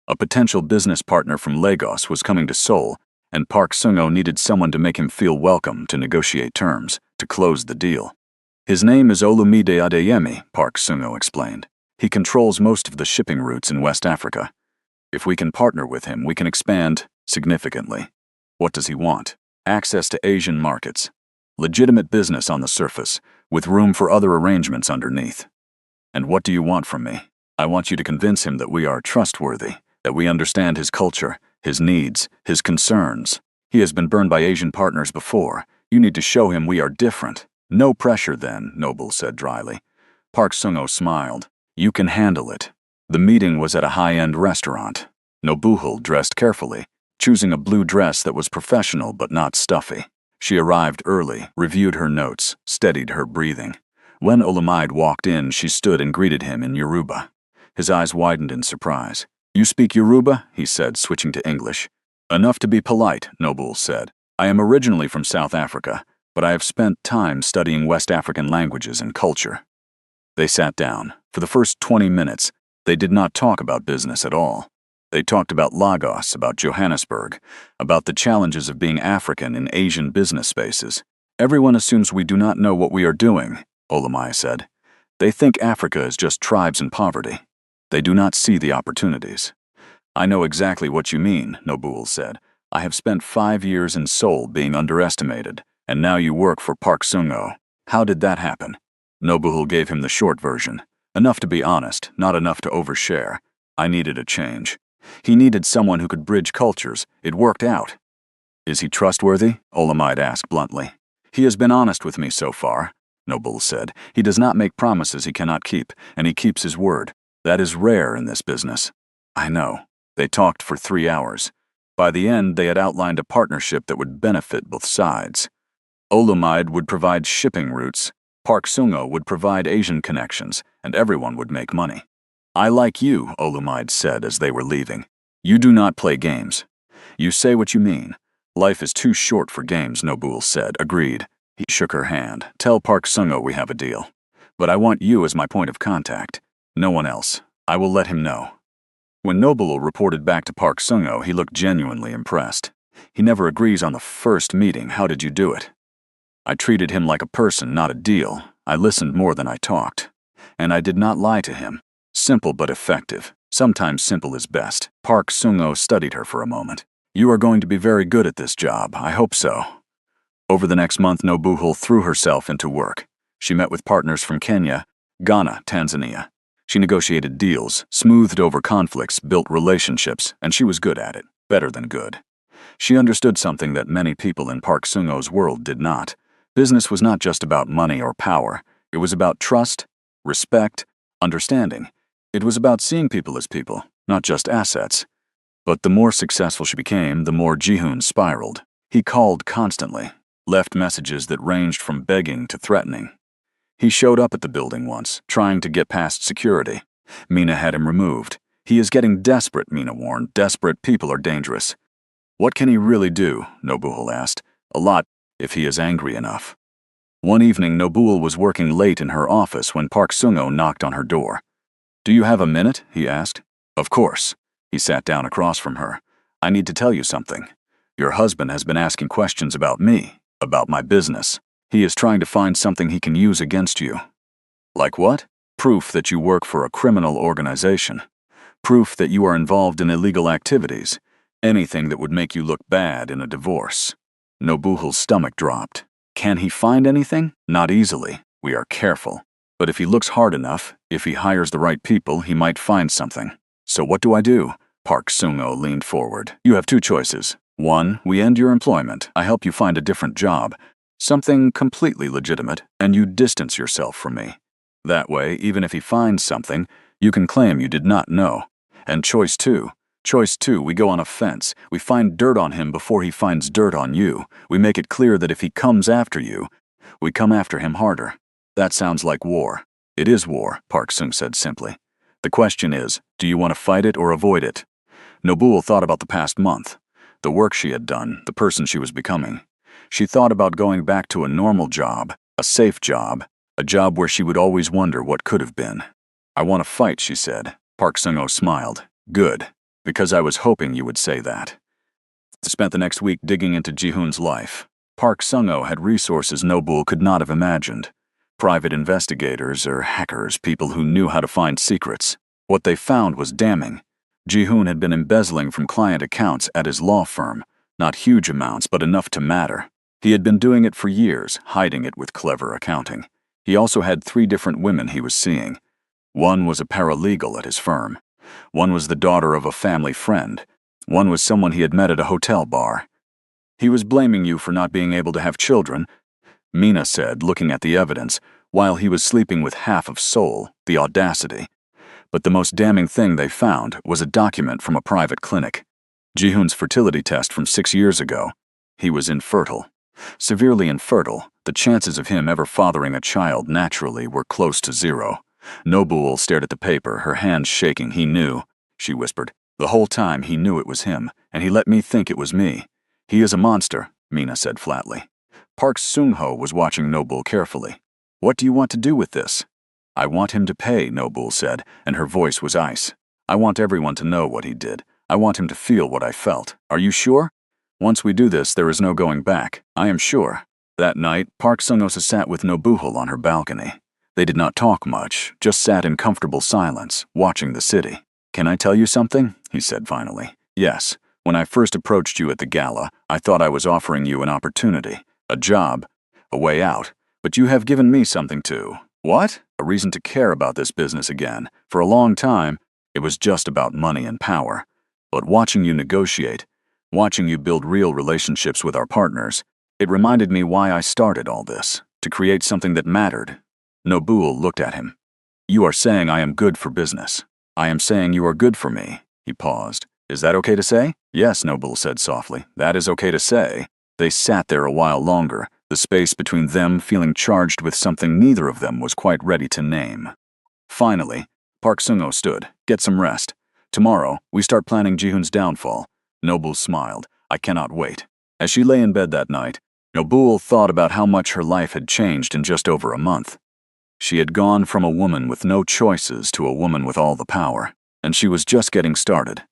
A potential business partner from Lagos was coming to Seoul, and Park Sung-ho needed someone to make him feel welcome, to negotiate terms, to close the deal. His name is Olumide Adeyemi, Park Sung-ho explained. He controls most of the shipping routes in West Africa. If we can partner with him, we can expand significantly. What does he want? Access to Asian markets. Legitimate business on the surface, with room for other arrangements underneath. And what do you want from me? I want you to convince him that we are trustworthy, that we understand his culture, his needs, his concerns. He has been burned by Asian partners before. You need to show him we are different. No pressure then, Noble said dryly. Park Sung-ho smiled. You can handle it. The meeting was at a high-end restaurant. Nobuhul dressed carefully, choosing a blue dress that was professional but not stuffy. She arrived early, reviewed her notes, steadied her breathing. When Olumide walked in, she stood and greeted him in Yoruba. His eyes widened in surprise. You speak Yoruba? He said, switching to English. Enough to be polite, Noble said. I am originally from South Africa, but I have spent time studying West African languages and culture. They sat down. For the first 20 minutes, they did not talk about business at all. They talked about Lagos, about Johannesburg, about the challenges of being African in Asian business spaces. Everyone assumes we do not know what we are doing, Olumide said. They think Africa is just tribes and poverty. They do not see the opportunities. I know exactly what you mean, Nobuhul said. I have spent 5 years in Seoul being underestimated, and now you work for Park Sung-ho. How did that happen? Nobuhul gave him the short version. Enough to be honest, not enough to overshare. I needed a change. He needed someone who could bridge cultures. It worked out. Is he trustworthy? Olumide asked bluntly. He has been honest with me so far, Nobuhul said. He does not make promises he cannot keep, and he keeps his word. That is rare in this business. I know. They talked for 3 hours. By the end, they had outlined a partnership that would benefit both sides. Olumide would provide shipping routes, Park Sung-ho would provide Asian connections, and everyone would make money. I like you, Olumide said as they were leaving. You do not play games. You say what you mean. Life is too short for games, Nobuhul said. Agreed. He shook her hand. Tell Park Sung-ho we have a deal. But I want you as my point of contact. No one else. I will let him know. When Nobuhul reported back to Park Sung-ho, he looked genuinely impressed. He never agrees on the first meeting. How did you do it? I treated him like a person, not a deal. I listened more than I talked. And I did not lie to him. Simple but effective. Sometimes simple is best. Park Sung-ho studied her for a moment. You are going to be very good at this job. I hope so. Over the next month, Nobuhul threw herself into work. She met with partners from Kenya, Ghana, Tanzania. She negotiated deals, smoothed over conflicts, built relationships, and she was good at it. Better than good. She understood something that many people in Park Sung-ho's world did not. Business was not just about money or power. It was about trust, respect, understanding. It was about seeing people as people, not just assets. But the more successful she became, the more Ji-hoon spiraled. He called constantly, left messages that ranged from begging to threatening. He showed up at the building once, trying to get past security. Mina had him removed. He is getting desperate, Mina warned. Desperate people are dangerous. What can he really do? Nobuhul asked. A lot, if he is angry enough. One evening, Nobuhul was working late in her office when Park Sung-ho knocked on her door. Do you have a minute? He asked. Of course. He sat down across from her. I need to tell you something. Your husband has been asking questions about me, about my business. He is trying to find something he can use against you. Like what? Proof that you work for a criminal organization. Proof that you are involved in illegal activities. Anything that would make you look bad in a divorce. Nobuhul's stomach dropped. Can he find anything? Not easily. We are careful. But if he looks hard enough, if he hires the right people, he might find something. So what do I do? Park Sung-ho leaned forward. You have 2 choices. 1, we end your employment. I help you find a different job. Something completely legitimate, and you distance yourself from me. That way, even if he finds something, you can claim you did not know. And choice 2, we go on a fence. We find dirt on him before he finds dirt on you. We make it clear that if he comes after you, we come after him harder. That sounds like war. It is war, Park Sung said simply. The question is, do you want to fight it or avoid it? Nobuo thought about the past month, the work she had done, the person she was becoming. She thought about going back to a normal job, a safe job, a job where she would always wonder what could have been. I want to fight, she said. Park Sung-ho smiled. Good, because I was hoping you would say that. Spent the next week digging into Ji-hoon's life. Park Sung-ho had resources Nobuo could not have imagined. Private investigators or hackers, people who knew how to find secrets. What they found was damning. Ji-hoon had been embezzling from client accounts at his law firm, not huge amounts, but enough to matter. He had been doing it for years, hiding it with clever accounting. He also had 3 different women he was seeing. One was a paralegal at his firm. One was the daughter of a family friend. One was someone he had met at a hotel bar. He was blaming you for not being able to have children, Mina said, looking at the evidence, while he was sleeping with half of Seoul, the audacity. But the most damning thing they found was a document from a private clinic. Ji-hoon's fertility test from 6 years ago. He was infertile. Severely infertile, the chances of him ever fathering a child naturally were close to 0. Nobuo stared at the paper, her hands shaking. He knew, she whispered. The whole time he knew it was him, and he let me think it was me. He is a monster, Mina said flatly. Park Sung-ho was watching Nobuo carefully. What do you want to do with this? I want him to pay, Nobuo said, and her voice was ice. I want everyone to know what he did. I want him to feel what I felt. Are you sure? Once we do this, there is no going back. I am sure. That night, Park Sung-ho sat with Nobuo on her balcony. They did not talk much, just sat in comfortable silence, watching the city. Can I tell you something? He said finally. Yes. When I first approached you at the gala, I thought I was offering you an opportunity, a job, a way out. But you have given me something too. What? A reason to care about this business again. For a long time, it was just about money and power. But watching you negotiate, watching you build real relationships with our partners, it reminded me why I started all this, to create something that mattered. Nobuo looked at him. You are saying I am good for business. I am saying you are good for me. He paused. Is that okay to say? Yes, Nobuo said softly. That is okay to say. They sat there a while longer, the space between them feeling charged with something neither of them was quite ready to name. Finally, Park Sung-ho stood. Get some rest. Tomorrow, we start planning Ji-hoon's downfall. Nobuo smiled. I cannot wait. As she lay in bed that night, Nobuo thought about how much her life had changed in just over a month. She had gone from a woman with no choices to a woman with all the power, and she was just getting started.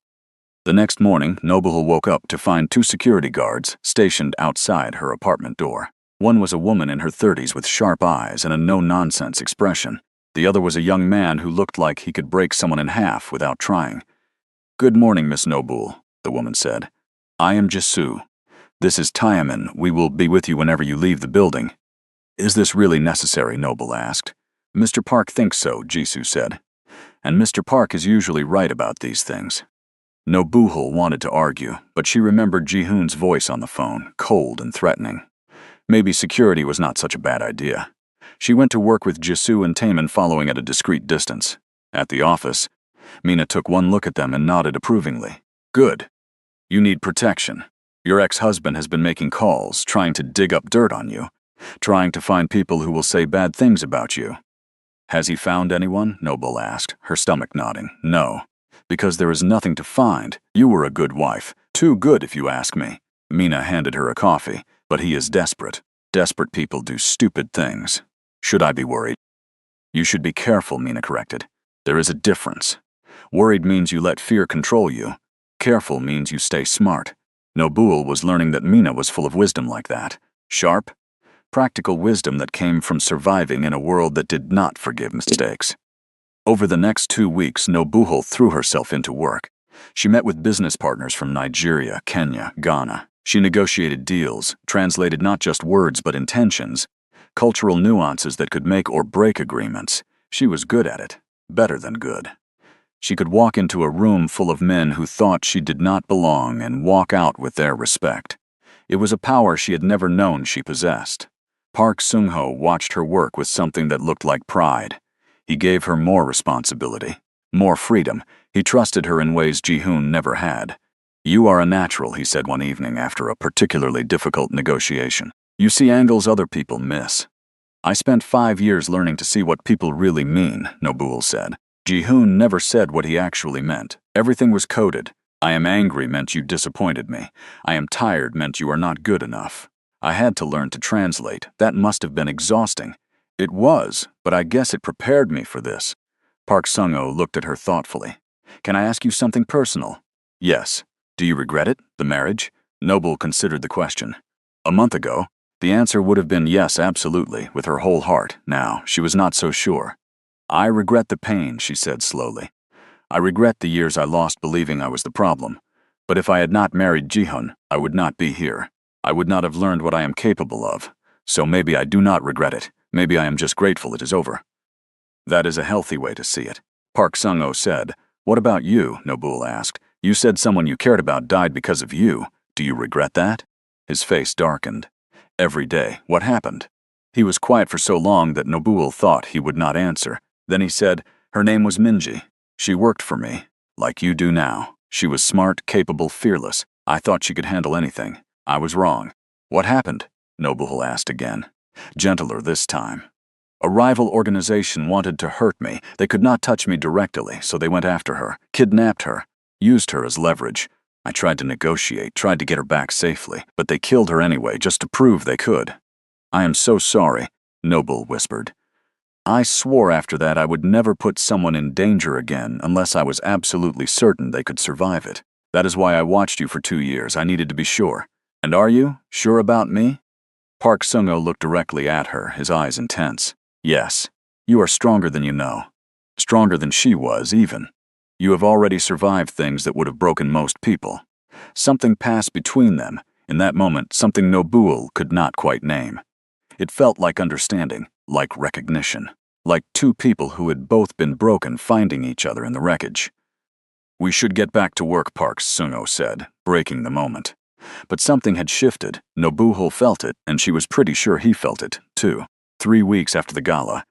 The next morning, Nobuo woke up to find 2 security guards stationed outside her apartment door. One was a woman in her 30s with sharp eyes and a no-nonsense expression. The other was a young man who looked like he could break someone in half without trying. Good morning, Miss Nobuo, the woman said. I am Jisoo. This is Taemin. We will be with you whenever you leave the building. Is this really necessary? Nobuo asked. Mr. Park thinks so, Jisoo said. And Mr. Park is usually right about these things. Nobuo wanted to argue, but she remembered Ji-hoon's voice on the phone, cold and threatening. Maybe security was not such a bad idea. She went to work with Jisoo and Taemin following at a discreet distance. At the office, Mina took one look at them and nodded approvingly. Good. You need protection. Your ex-husband has been making calls, trying to dig up dirt on you, trying to find people who will say bad things about you. Has he found anyone? Nobuo asked, her stomach nodding. No. Because there is nothing to find. You were a good wife. Too good, if you ask me. Mina handed her a coffee, but he is desperate. Desperate people do stupid things. Should I be worried? You should be careful, Mina corrected. There is a difference. Worried means you let fear control you. Careful means you stay smart. Nobuo was learning that Mina was full of wisdom like that. Sharp, practical wisdom that came from surviving in a world that did not forgive mistakes. Over the next 2 weeks, Nobuo threw herself into work. She met with business partners from Nigeria, Kenya, Ghana. She negotiated deals, translated not just words but intentions, cultural nuances that could make or break agreements. She was good at it, better than good. She could walk into a room full of men who thought she did not belong and walk out with their respect. It was a power she had never known she possessed. Park Sung-ho watched her work with something that looked like pride. He gave her more responsibility, more freedom. He trusted her in ways Ji-hoon never had. You are a natural, he said one evening after a particularly difficult negotiation. You see angles other people miss. I spent 5 years learning to see what people really mean, Nobu'ul said. Ji-hoon never said what he actually meant. Everything was coded. I am angry meant you disappointed me. I am tired meant you are not good enough. I had to learn to translate. That must have been exhausting. It was, but I guess it prepared me for this. Park Sung-ho looked at her thoughtfully. Can I ask you something personal? Yes. Do you regret it, the marriage? Noble considered the question. A month ago, the answer would have been yes, absolutely, with her whole heart. Now, she was not so sure. I regret the pain, she said slowly. I regret the years I lost believing I was the problem. But if I had not married Ji-hoon, I would not be here. I would not have learned what I am capable of. So maybe I do not regret it. Maybe I am just grateful it is over. That is a healthy way to see it. Park Sung-ho said. What about you? Nobu'ul asked. You said someone you cared about died because of you. Do you regret that? His face darkened. Every day. What happened? He was quiet for so long that Nobu'ul thought he would not answer. Then he said, her name was Minji. She worked for me, like you do now. She was smart, capable, fearless. I thought she could handle anything. I was wrong. What happened? Nobu'ul asked again. Gentler this time. A rival organization wanted to hurt me. They could not touch me directly, so they went after her, kidnapped her, used her as leverage. I tried to negotiate, tried to get her back safely, but they killed her anyway, just to prove they could. I am so sorry, Nobu'ul whispered. I swore after that I would never put someone in danger again unless I was absolutely certain they could survive it. That is why I watched you for 2 years. I needed to be sure. And are you sure about me? Park Sung-ho looked directly at her, his eyes intense. Yes, you are stronger than you know. Stronger than she was, even. You have already survived things that would have broken most people. Something passed between them, in that moment something Nobu'ul could not quite name. It felt like understanding, like recognition, like two people who had both been broken finding each other in the wreckage. We should get back to work, Park Sung-ho said, breaking the moment. But something had shifted. Nobu'ul felt it, and she was pretty sure he felt it, too. 3 weeks after the gala,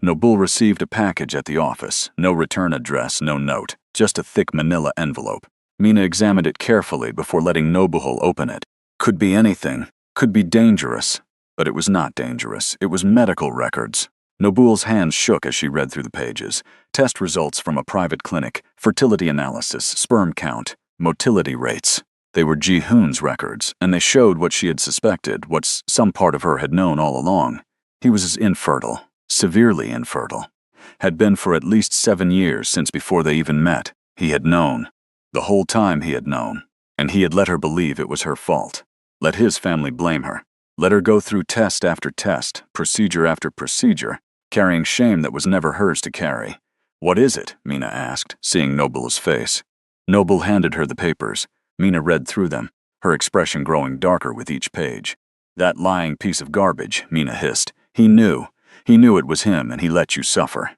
Nobu'ul received a package at the office. No return address, no note, just a thick manila envelope. Mina examined it carefully before letting Nobu'ul open it. Could be anything, could be dangerous. But it was not dangerous. It was medical records. Nobu'ul's hands shook as she read through the pages. Test results from a private clinic, fertility analysis, sperm count, motility rates. They were Ji-hoon's records, and they showed what she had suspected, what some part of her had known all along. He was infertile, severely infertile. Had been for at least 7 years since before they even met. He had known. The whole time he had known. And he had let her believe it was her fault. Let his family blame her. Let her go through test after test, procedure after procedure, carrying shame that was never hers to carry. What is it? Mina asked, seeing Nobu'ul's face. Nobu'ul handed her the papers. Mina read through them, her expression growing darker with each page. That lying piece of garbage, Mina hissed. He knew. He knew it was him, and he let you suffer.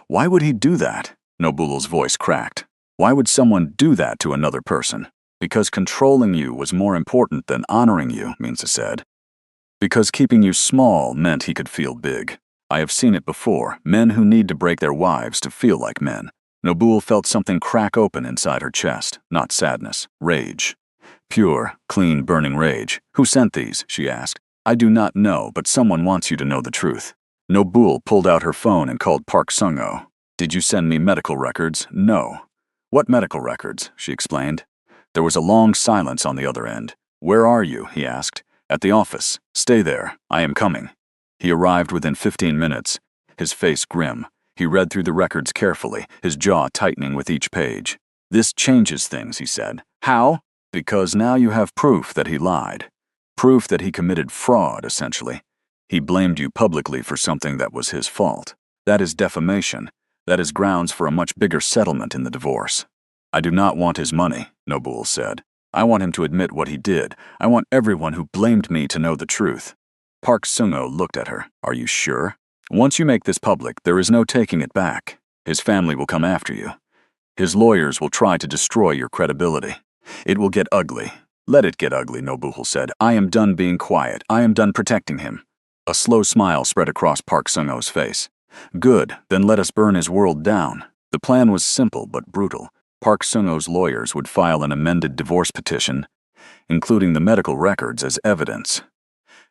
Why would he do that? Nobu'ul's voice cracked. Why would someone do that to another person? Because controlling you was more important than honoring you, Minza said. Because keeping you small meant he could feel big. I have seen it before, men who need to break their wives to feel like men. Nobu'ul felt something crack open inside her chest, not sadness, rage. Pure, clean, burning rage. Who sent these? She asked. I do not know, but someone wants you to know the truth. Nobu'ul pulled out her phone and called Park Sung-ho. Did you send me medical records? No. What medical records? She explained. There was a long silence on the other end. Where are you? He asked. At the office. Stay there. I am coming. He arrived within 15 minutes, his face grim. He read through the records carefully, his jaw tightening with each page. This changes things, he said. How? Because now you have proof that he lied. Proof that he committed fraud, essentially. He blamed you publicly for something that was his fault. That is defamation. That is grounds for a much bigger settlement in the divorce. I do not want his money, Nobu'ul said. I want him to admit what he did. I want everyone who blamed me to know the truth. Park Sung-ho looked at her. Are you sure? Once you make this public, there is no taking it back. His family will come after you. His lawyers will try to destroy your credibility. It will get ugly. Let it get ugly, Nobu'ul said. I am done being quiet. I am done protecting him. A slow smile spread across Park Sung-ho's face. Good, then let us burn his world down. The plan was simple but brutal. Park Sung-ho's lawyers would file an amended divorce petition, including the medical records as evidence.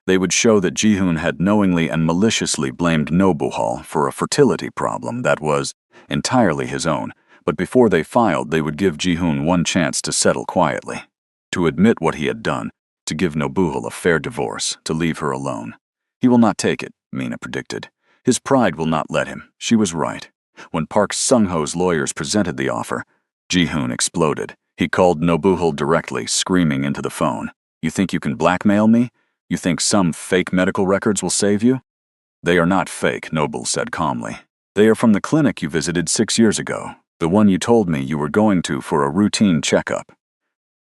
They would show that Ji-hoon had knowingly and maliciously blamed Nobuhal for a fertility problem that was entirely his own, but before they filed, they would give Ji-hoon one chance to settle quietly, to admit what he had done, to give Nobuhal a fair divorce, to leave her alone. He will not take it, Mina predicted. His pride will not let him. She was right. When Park Sung-ho's lawyers presented the offer, Ji-hoon exploded. He called Nobuhal directly, screaming into the phone. "You think you can blackmail me? You think some fake medical records will save you?" "They are not fake," Noble said calmly. "They are from the clinic you visited 6 years ago, the one you told me you were going to for a routine checkup.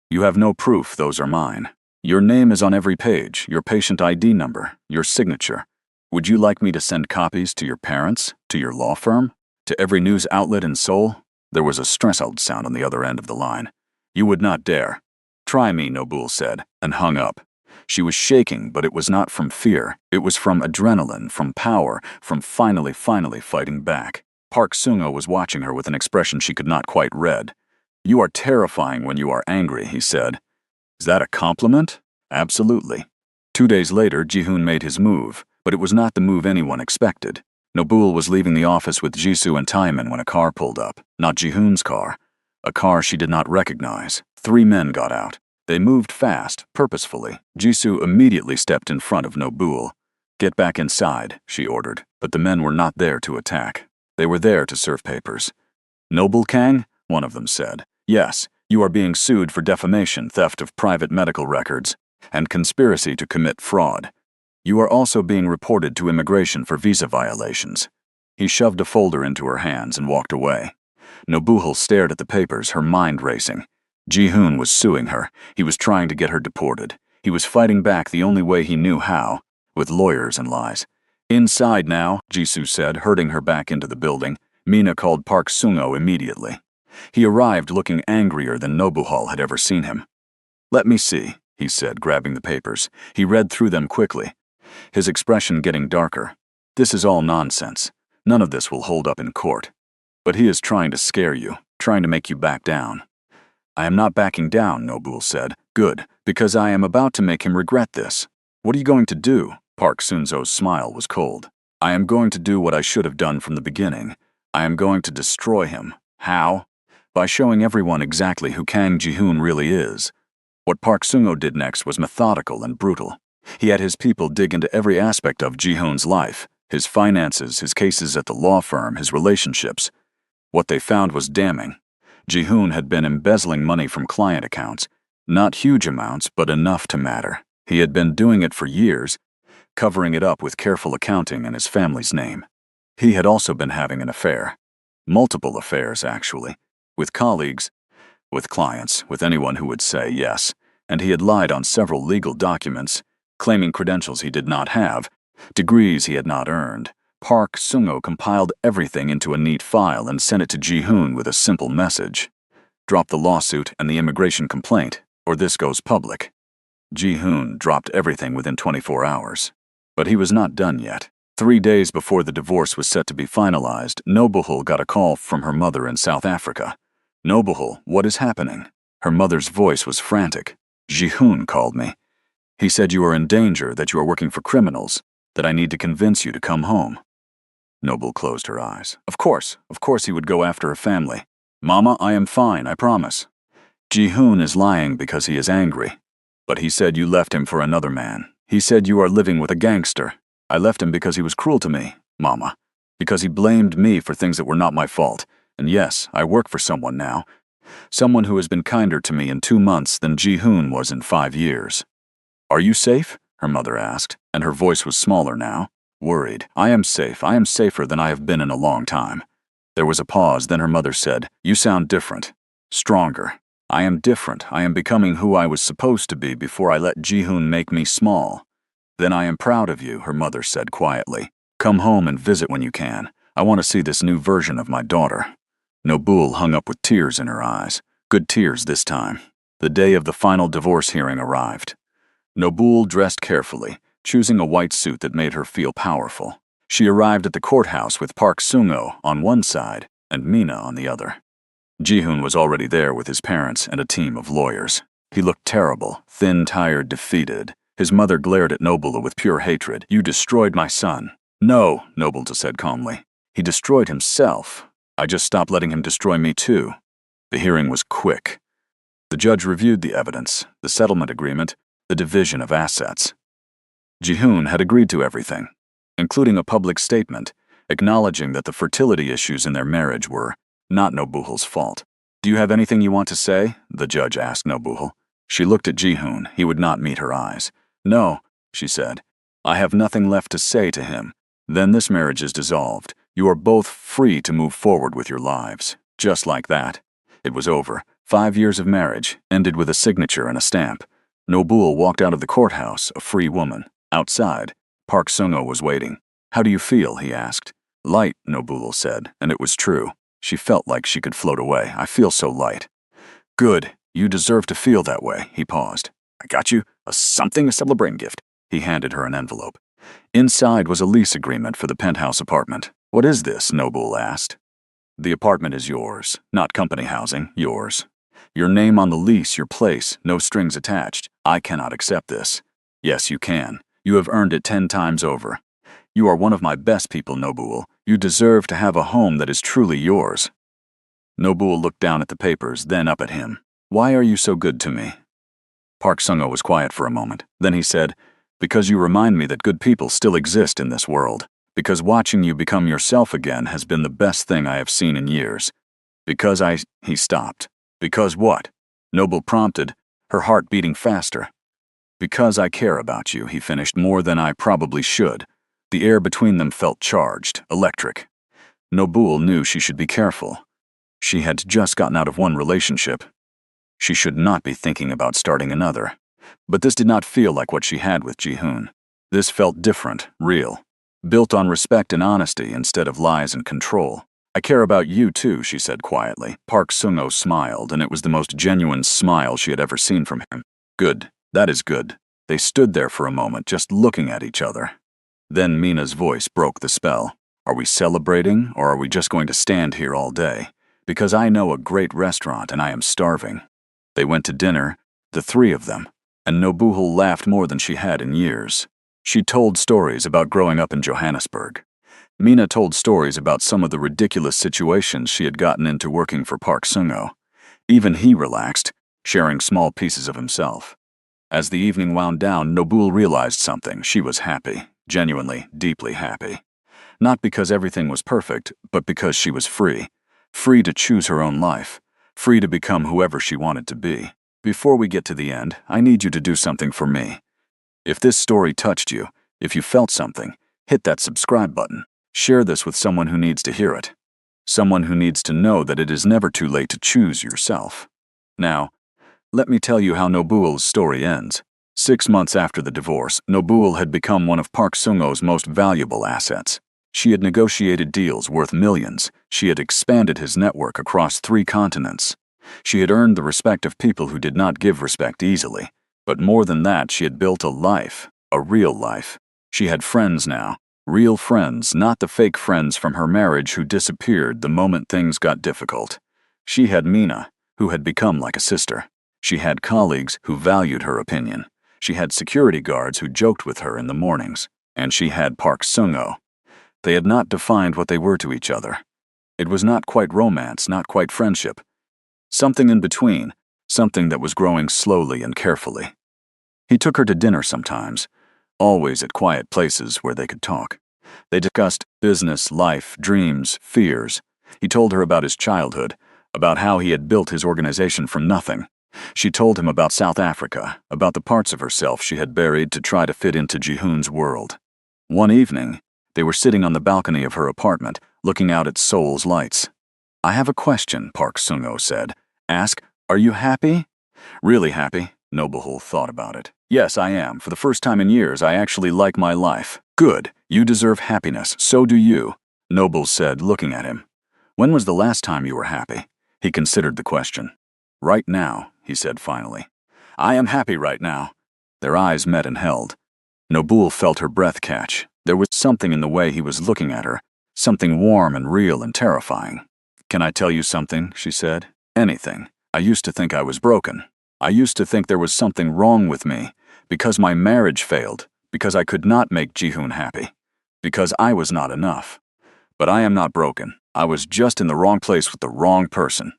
You have no proof those are mine. Your name is on every page, your patient ID number, your signature. Would you like me to send copies to your parents, to your law firm, to every news outlet in Seoul?" There was a stressed sound on the other end of the line. "You would not dare." "Try me," Noble said, and hung up. She was shaking, but it was not from fear. It was from adrenaline, from power, from finally fighting back. Park Sung-ho was watching her with an expression she could not quite read. "You are terrifying when you are angry," he said. "Is that a compliment?" "Absolutely." 2 days later, Ji-hoon made his move, but it was not the move anyone expected. Nobuhal was leaving the office with Jisoo and Taemin when a car pulled up, not Ji-hoon's car. A car she did not recognize. 3 men got out. They moved fast, purposefully. Jisoo immediately stepped in front of Nobuhal. "Get back inside," she ordered, but the men were not there to attack. They were there to serve papers. "Noble Kang?" one of them said. "Yes, you are being sued for defamation, theft of private medical records, and conspiracy to commit fraud. You are also being reported to immigration for visa violations." He shoved a folder into her hands and walked away. Nobuhal stared at the papers, her mind racing. Ji-hoon was suing her. He was trying to get her deported. He was fighting back the only way he knew how, with lawyers and lies. "Inside now," Jisoo said, herding her back into the building. Mina called Park Sung-ho immediately. He arrived looking angrier than Nobuhal had ever seen him. "Let me see," he said, grabbing the papers. He read through them quickly, his expression getting darker. "This is all nonsense. None of this will hold up in court. But he is trying to scare you, trying to make you back down." "I am not backing down," Nobuhal said. "Good, because I am about to make him regret this." "What are you going to do?" Park Sung-ho's smile was cold. "I am going to do what I should have done from the beginning. I am going to destroy him." "How?" "By showing everyone exactly who Kang Ji-hoon really is." What Park Sung-ho did next was methodical and brutal. He had his people dig into every aspect of Ji-hoon's life, his finances, his cases at the law firm, his relationships. What they found was damning. Ji-hoon had been embezzling money from client accounts. Not huge amounts, but enough to matter. He had been doing it for years, covering it up with careful accounting and his family's name. He had also been having an affair. Multiple affairs, actually. With colleagues, with clients, with anyone who would say yes. And he had lied on several legal documents, claiming credentials he did not have, degrees he had not earned. Park Sung-ho compiled everything into a neat file and sent it to Ji-hoon with a simple message. "Drop the lawsuit and the immigration complaint, or this goes public." Ji-hoon dropped everything within 24 hours. But he was not done yet. 3 days before the divorce was set to be finalized, Nobuhal got a call from her mother in South Africa. "Nobuhal, what is happening?" Her mother's voice was frantic. "Ji-hoon called me. He said you are in danger, that you are working for criminals, that I need to convince you to come home." Noble closed her eyes. Of course he would go after her family. "Mama, I am fine, I promise." "Ji-hoon is lying because he is angry. But he said you left him for another man. He said you are living with a gangster. I left him because he was cruel to me, Mama. Because he blamed me for things that were not my fault. And yes, I work for someone now. Someone who has been kinder to me in 2 months than Ji-hoon was in 5 years. "Are you safe?" her mother asked, and her voice was smaller now. Worried. "I am safe. I am safer than I have been in a long time." There was a pause, then her mother said, "You sound different. Stronger." "I am different. I am becoming who I was supposed to be before I let Ji-hoon make me small." "Then I am proud of you," her mother said quietly. "Come home and visit when you can. I want to see this new version of my daughter." Nobuhal hung up with tears in her eyes. Good tears this time. The day of the final divorce hearing arrived. Nobuhal dressed carefully, choosing a white suit that made her feel powerful. She arrived at the courthouse with Park Sung-ho on one side and Mina on the other. Ji-hoon was already there with his parents and a team of lawyers. He looked terrible, thin, tired, defeated. His mother glared at Nobulo with pure hatred. "You destroyed my son." "No," Nobulo said calmly. "He destroyed himself. I just stopped letting him destroy me too." The hearing was quick. The judge reviewed the evidence, the settlement agreement, the division of assets. Ji-hoon had agreed to everything, including a public statement acknowledging that the fertility issues in their marriage were not Nobulo's fault. "Do you have anything you want to say?" the judge asked Nobulo. She looked at Ji-hoon. He would not meet her eyes. "No," she said. "I have nothing left to say to him." "Then this marriage is dissolved. You are both free to move forward with your lives." Just like that. It was over. 5 years of marriage ended with a signature and a stamp. Nobulo walked out of the courthouse, a free woman. Outside, Park Sung-ho was waiting. "How do you feel?" he asked. "Light," Nobulo said, and it was true. She felt like she could float away. "I feel so light." "Good. You deserve to feel that way." He paused. "I got you a celebrating gift." He handed her an envelope. Inside was a lease agreement for the penthouse apartment. "What is this?" Nobulo asked. "The apartment is yours, not company housing, yours. Your name on the lease, your place, no strings attached. I cannot accept this." "Yes, you can. You have earned it 10 times over. You are one of my best people, Nobulo. You deserve to have a home that is truly yours." Nobulo looked down at the papers, then up at him. "Why are you so good to me?" Park Sung-ho was quiet for a moment. Then he said, "Because you remind me that good people still exist in this world. Because watching you become yourself again has been the best thing I have seen in years. Because He stopped. "Because what?" Nobulo prompted, her heart beating faster. "Because I care about you," he finished, "more than I probably should." The air between them felt charged, electric. Nobulo knew she should be careful. She had just gotten out of one relationship. She should not be thinking about starting another. But this did not feel like what she had with Ji-hoon. This felt different, real, built on respect and honesty instead of lies and control. "I care about you too," she said quietly. Park Sung-ho smiled, and it was the most genuine smile she had ever seen from him. "Good. That is good." They stood there for a moment, just looking at each other. Then Mina's voice broke the spell. "Are we celebrating, or are we just going to stand here all day? Because I know a great restaurant and I am starving." They went to dinner, the 3 of them, and Nobulo laughed more than she had in years. She told stories about growing up in Johannesburg. Mina told stories about some of the ridiculous situations she had gotten into working for Park Sung-ho. Even he relaxed, sharing small pieces of himself. As the evening wound down, Nobulo realized something. She was happy, genuinely, deeply happy. Not because everything was perfect, but because she was free. Free to choose her own life. Free to become whoever she wanted to be. Before we get to the end, I need you to do something for me. If this story touched you, if you felt something, hit that subscribe button. Share this with someone who needs to hear it. Someone who needs to know that it is never too late to choose yourself. Now, let me tell you how Nobulo's story ends. 6 months after the divorce, Nobulo had become one of Park Sung-ho's most valuable assets. She had negotiated deals worth millions. She had expanded his network across 3 continents. She had earned the respect of people who did not give respect easily. But more than that, she had built a life, a real life. She had friends now, real friends, not the fake friends from her marriage who disappeared the moment things got difficult. She had Mina, who had become like a sister. She had colleagues who valued her opinion. She had security guards who joked with her in the mornings. And she had Park Sung-ho. They had not defined what they were to each other. It was not quite romance, not quite friendship. Something in between, something that was growing slowly and carefully. He took her to dinner sometimes, always at quiet places where they could talk. They discussed business, life, dreams, fears. He told her about his childhood, about how he had built his organization from nothing. She told him about South Africa, about the parts of herself she had buried to try to fit into Ji-hoon's world. One evening, they were sitting on the balcony of her apartment, looking out at Seoul's lights. "I have a question," Park Sung-ho said. "Ask, are you happy?" "Really happy?" Nobulo thought about it. "Yes, I am. For the first time in years, I actually like my life." "Good. You deserve happiness. So do you," Nobulo said, looking at him. "When was the last time you were happy?" He considered the question. "Right now," he said finally. "I am happy right now." Their eyes met and held. Nobulo felt her breath catch. There was something in the way he was looking at her, something warm and real and terrifying. "Can I tell you something?" she said. "Anything. I used to think I was broken. I used to think there was something wrong with me, Because my marriage failed. Because I could not make Ji-hoon happy. Because I was not enough. But I am not broken. I was just in the wrong place with the wrong person.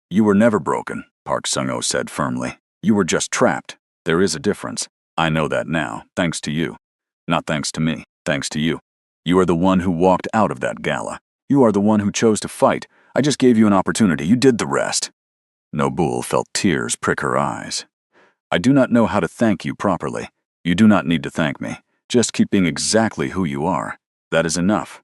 You were never broken, Park Sung-ho said firmly. You were just trapped. There is a difference. I know that now, thanks to you. Not thanks to me, thanks to you. You are the one who walked out of that gala. You are the one who chose to fight. I just gave you an opportunity. You did the rest. Nobu'l felt tears prick her eyes. I do not know how to thank you properly. You do not need to thank me. Just keep being exactly who you are. That is enough.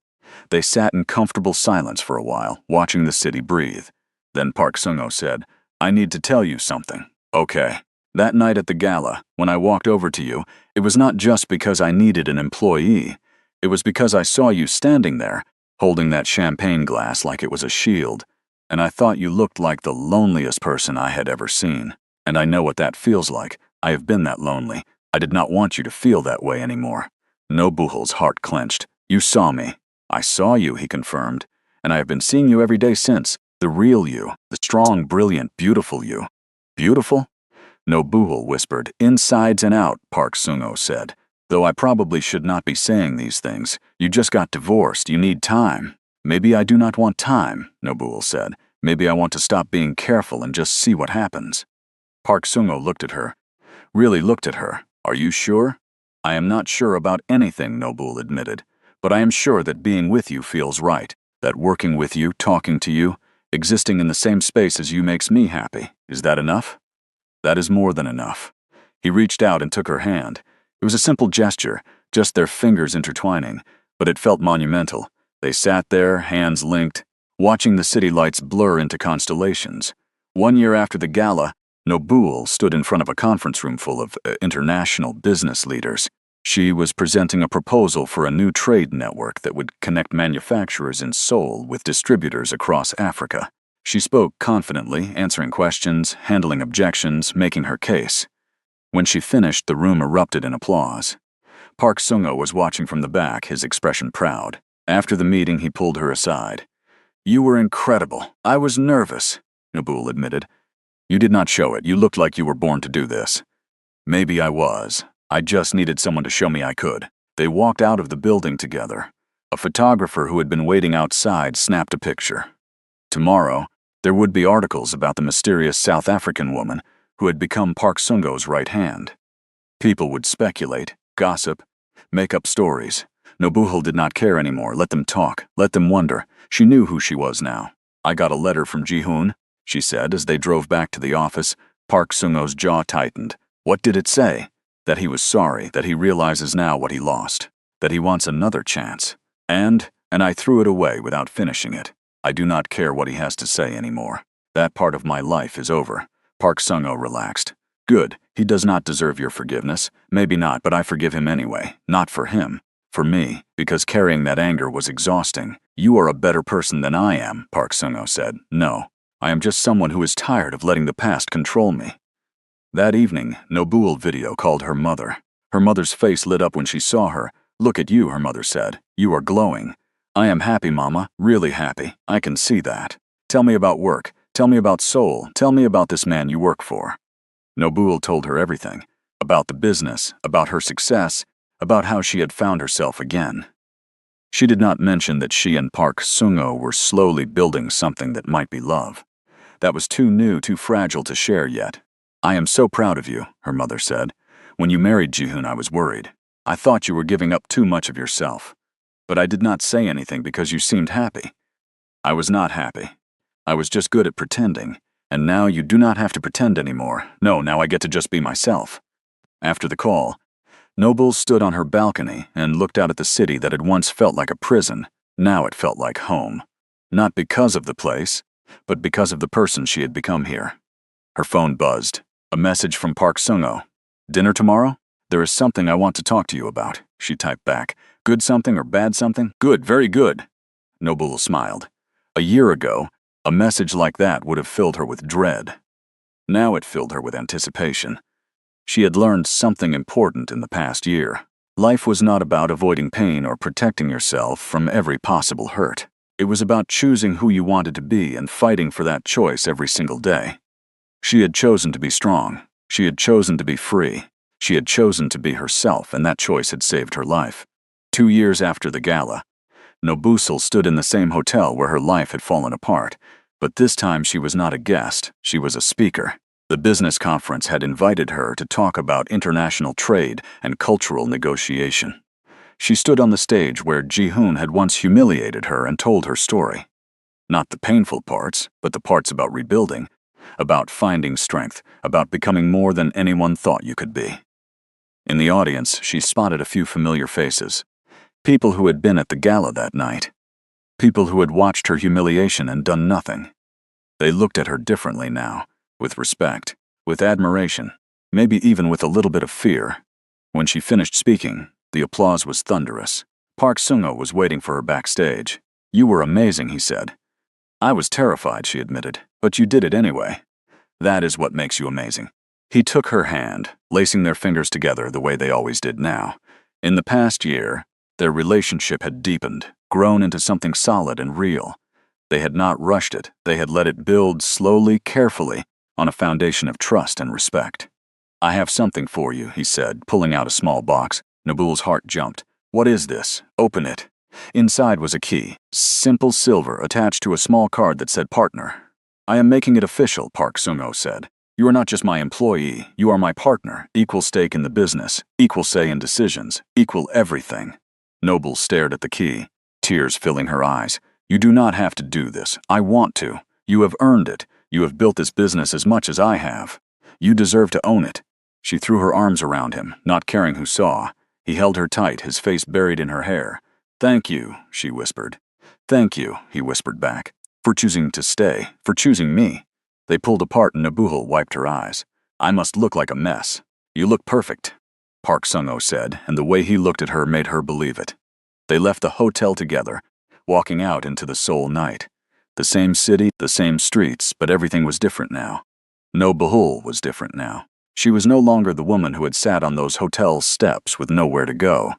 They sat in comfortable silence for a while, watching the city breathe. Then Park Sung-ho said, I need to tell you something. Okay. That night at the gala, when I walked over to you, it was not just because I needed an employee. It was because I saw you standing there, holding that champagne glass like it was a shield. And I thought you looked like the loneliest person I had ever seen. And I know what that feels like. I have been that lonely. I did not want you to feel that way anymore. Nobu'l's heart clenched. You saw me. I saw you, he confirmed. And I have been seeing you every day since. The real you. The strong, brilliant, beautiful you. Beautiful? Nobu'l whispered. Insides and out, Park Sung-ho said. Though I probably should not be saying these things. You just got divorced. You need time. Maybe I do not want time, Nobu'l said. Maybe I want to stop being careful and just see what happens. Park Sung-ho looked at her. Really looked at her. Are you sure? I am not sure about anything, Nobu'l admitted. But I am sure that being with you feels right. That working with you, talking to you, existing in the same space as you makes me happy. Is that enough? That is more than enough. He reached out and took her hand. It was a simple gesture, just their fingers intertwining, but it felt monumental. They sat there, hands linked, watching the city lights blur into constellations. 1 year after the gala, Nobu'l stood in front of a conference room full of international business leaders. She was presenting a proposal for a new trade network that would connect manufacturers in Seoul with distributors across Africa. She spoke confidently, answering questions, handling objections, making her case. When she finished, the room erupted in applause. Park Sung-ho was watching from the back, his expression proud. After the meeting, he pulled her aside. You were incredible. I was nervous, Nobu'l admitted. You did not show it. You looked like you were born to do this. Maybe I was. I just needed someone to show me I could. They walked out of the building together. A photographer who had been waiting outside snapped a picture. Tomorrow, there would be articles about the mysterious South African woman who had become Park Sung-ho's right hand. People would speculate, gossip, make up stories. Nobu'l did not care anymore. Let them talk. Let them wonder. She knew who she was now. I got a letter from Ji-hoon, she said as they drove back to the office. Park Sung-ho's jaw tightened. What did it say? That he was sorry, that he realizes now what he lost, that he wants another chance. And I threw it away without finishing it. I do not care what he has to say anymore. That part of my life is over. Park Sung-ho relaxed. Good. He does not deserve your forgiveness. Maybe not, but I forgive him anyway. Not for him. For me, because carrying that anger was exhausting. You are a better person than I am, Park Sung-ho said. No. I am just someone who is tired of letting the past control me. That evening, Nobu'l video called her mother. Her mother's face lit up when she saw her. Look at you, her mother said. You are glowing. I am happy, Mama. Really happy. I can see that. Tell me about work. Tell me about Seoul. Tell me about this man you work for. Nobu'l told her everything. About the business, about her success, about how she had found herself again. She did not mention that she and Park Sung-ho were slowly building something that might be love. That was too new, too fragile to share yet. I am so proud of you, her mother said. When you married Ji-hoon, I was worried. I thought you were giving up too much of yourself. But I did not say anything because you seemed happy. I was not happy. I was just good at pretending. And now you do not have to pretend anymore. No, now I get to just be myself. After the call, Nobu'l stood on her balcony and looked out at the city that had once felt like a prison. Now it felt like home. Not because of the place, but because of the person she had become here. Her phone buzzed. A message from Park Sung-ho. Dinner tomorrow? There is something I want to talk to you about, she typed back. Good something or bad something? Good, very good. Nobu'l smiled. A year ago, a message like that would have filled her with dread. Now it filled her with anticipation. She had learned something important in the past year. Life was not about avoiding pain or protecting yourself from every possible hurt. It was about choosing who you wanted to be and fighting for that choice every single day. She had chosen to be strong. She had chosen to be free. She had chosen to be herself, and that choice had saved her life. 2 years after the gala, Nobusul stood in the same hotel where her life had fallen apart, but this time she was not a guest, she was a speaker. The business conference had invited her to talk about international trade and cultural negotiation. She stood on the stage where Ji-hoon had once humiliated her and told her story. Not the painful parts, but the parts about rebuilding, about finding strength, about becoming more than anyone thought you could be. In the audience, she spotted a few familiar faces. People who had been at the gala that night. People who had watched her humiliation and done nothing. They looked at her differently now, with respect, with admiration, maybe even with a little bit of fear. When she finished speaking, the applause was thunderous. Park Sung-ho was waiting for her backstage. "You were amazing," he said. "I was terrified," she admitted, "but you did it anyway. That is what makes you amazing." He took her hand, lacing their fingers together the way they always did now. In the past year, their relationship had deepened, grown into something solid and real. They had not rushed it, they had let it build slowly, carefully, on a foundation of trust and respect. "I have something for you," he said, pulling out a small box. Nabul's heart jumped. "What is this? Open it." Inside was a key, simple silver, attached to a small card that said partner. "I am making it official," Park Sung-ho said. "You are not just my employee, you are my partner, equal stake in the business, equal say in decisions, equal everything." Noble stared at the key, tears filling her eyes. "You do not have to do this. I want to. You have earned it. You have built this business as much as I have. You deserve to own it." She threw her arms around him, not caring who saw. He held her tight, his face buried in her hair. "Thank you," she whispered. "Thank you," he whispered back, "for choosing to stay, for choosing me." They pulled apart and Nabuhul wiped her eyes. "I must look like a mess." "You look perfect," Park Sung-ho said, and the way he looked at her made her believe it. They left the hotel together, walking out into the Seoul night. The same city, the same streets, but everything was different now. Nabuhul was different now. She was no longer the woman who had sat on those hotel steps with nowhere to go.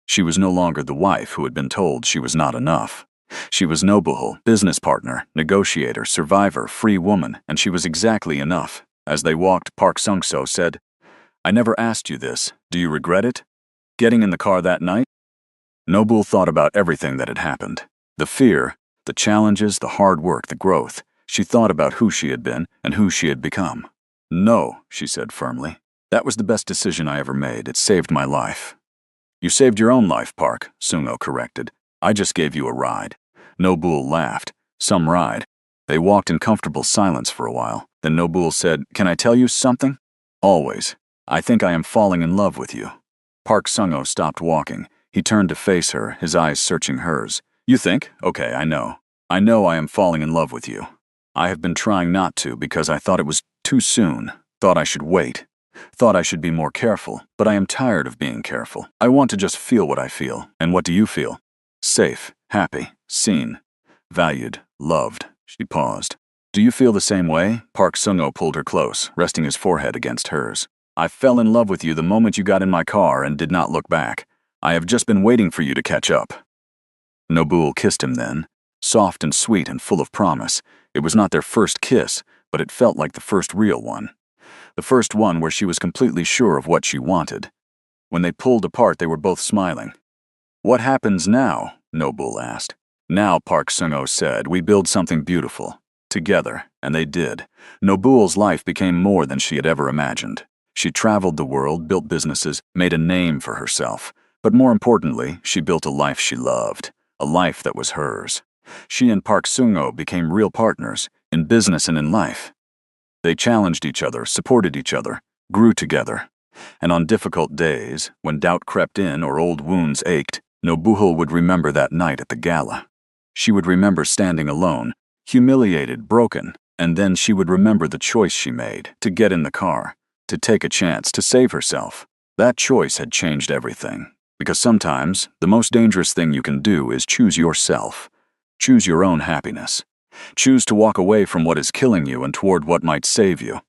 She was no longer the wife who had been told she was not enough. She was Nabuhul, business partner, negotiator, survivor, free woman, and she was exactly enough. As they walked, Park Sung-so said, "I never asked you this. Do you regret it? Getting in the car that night?" Noble thought about everything that had happened. The fear, the challenges, the hard work, the growth. She thought about who she had been and who she had become. "No," she said firmly. "That was the best decision I ever made. It saved my life." "You saved your own life, Park," Sung-ho corrected. "I just gave you a ride." Noble laughed. "Some ride." They walked in comfortable silence for a while. Then Noble said, "Can I tell you something?" "Always. I think I am falling in love with you." Park Sung-ho stopped walking. He turned to face her, his eyes searching hers. "You think? Okay, I know. I know I am falling in love with you. I have been trying not to because I thought it was too soon, thought I should wait, thought I should be more careful, but I am tired of being careful. I want to just feel what I feel. And what do you feel?" "Safe, happy, seen, valued, loved." She paused. "Do you feel the same way?" Park Sung-ho pulled her close, resting his forehead against hers. "I fell in love with you the moment you got in my car and did not look back. I have just been waiting for you to catch up." Noble kissed him then, soft and sweet and full of promise. It was not their first kiss, but it felt like the first real one. The first one where she was completely sure of what she wanted. When they pulled apart, they were both smiling. "What happens now?" Noble asked. "Now," Park Sung-ho said, "we build something beautiful. Together." And they did. Nobul's life became more than she had ever imagined. She traveled the world, built businesses, made a name for herself. But more importantly, she built a life she loved, a life that was hers. She and Park Sung-ho became real partners, in business and in life. They challenged each other, supported each other, grew together. And on difficult days, when doubt crept in or old wounds ached, Nobuhul would remember that night at the gala. She would remember standing alone, humiliated, broken, and then she would remember the choice she made, to get in the car, to take a chance, to save herself. That choice had changed everything. Because sometimes, the most dangerous thing you can do is choose yourself. Choose your own happiness. Choose to walk away from what is killing you and toward what might save you.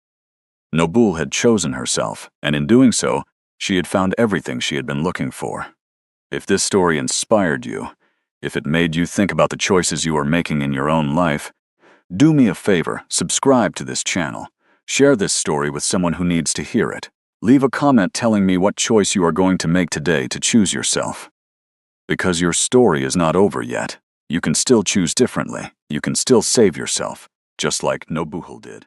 Noble had chosen herself, and in doing so, she had found everything she had been looking for. If this story inspired you, if it made you think about the choices you are making in your own life, do me a favor, subscribe to this channel. Share this story with someone who needs to hear it. Leave a comment telling me what choice you are going to make today to choose yourself. Because your story is not over yet. You can still choose differently. You can still save yourself, just like Nobuhul did.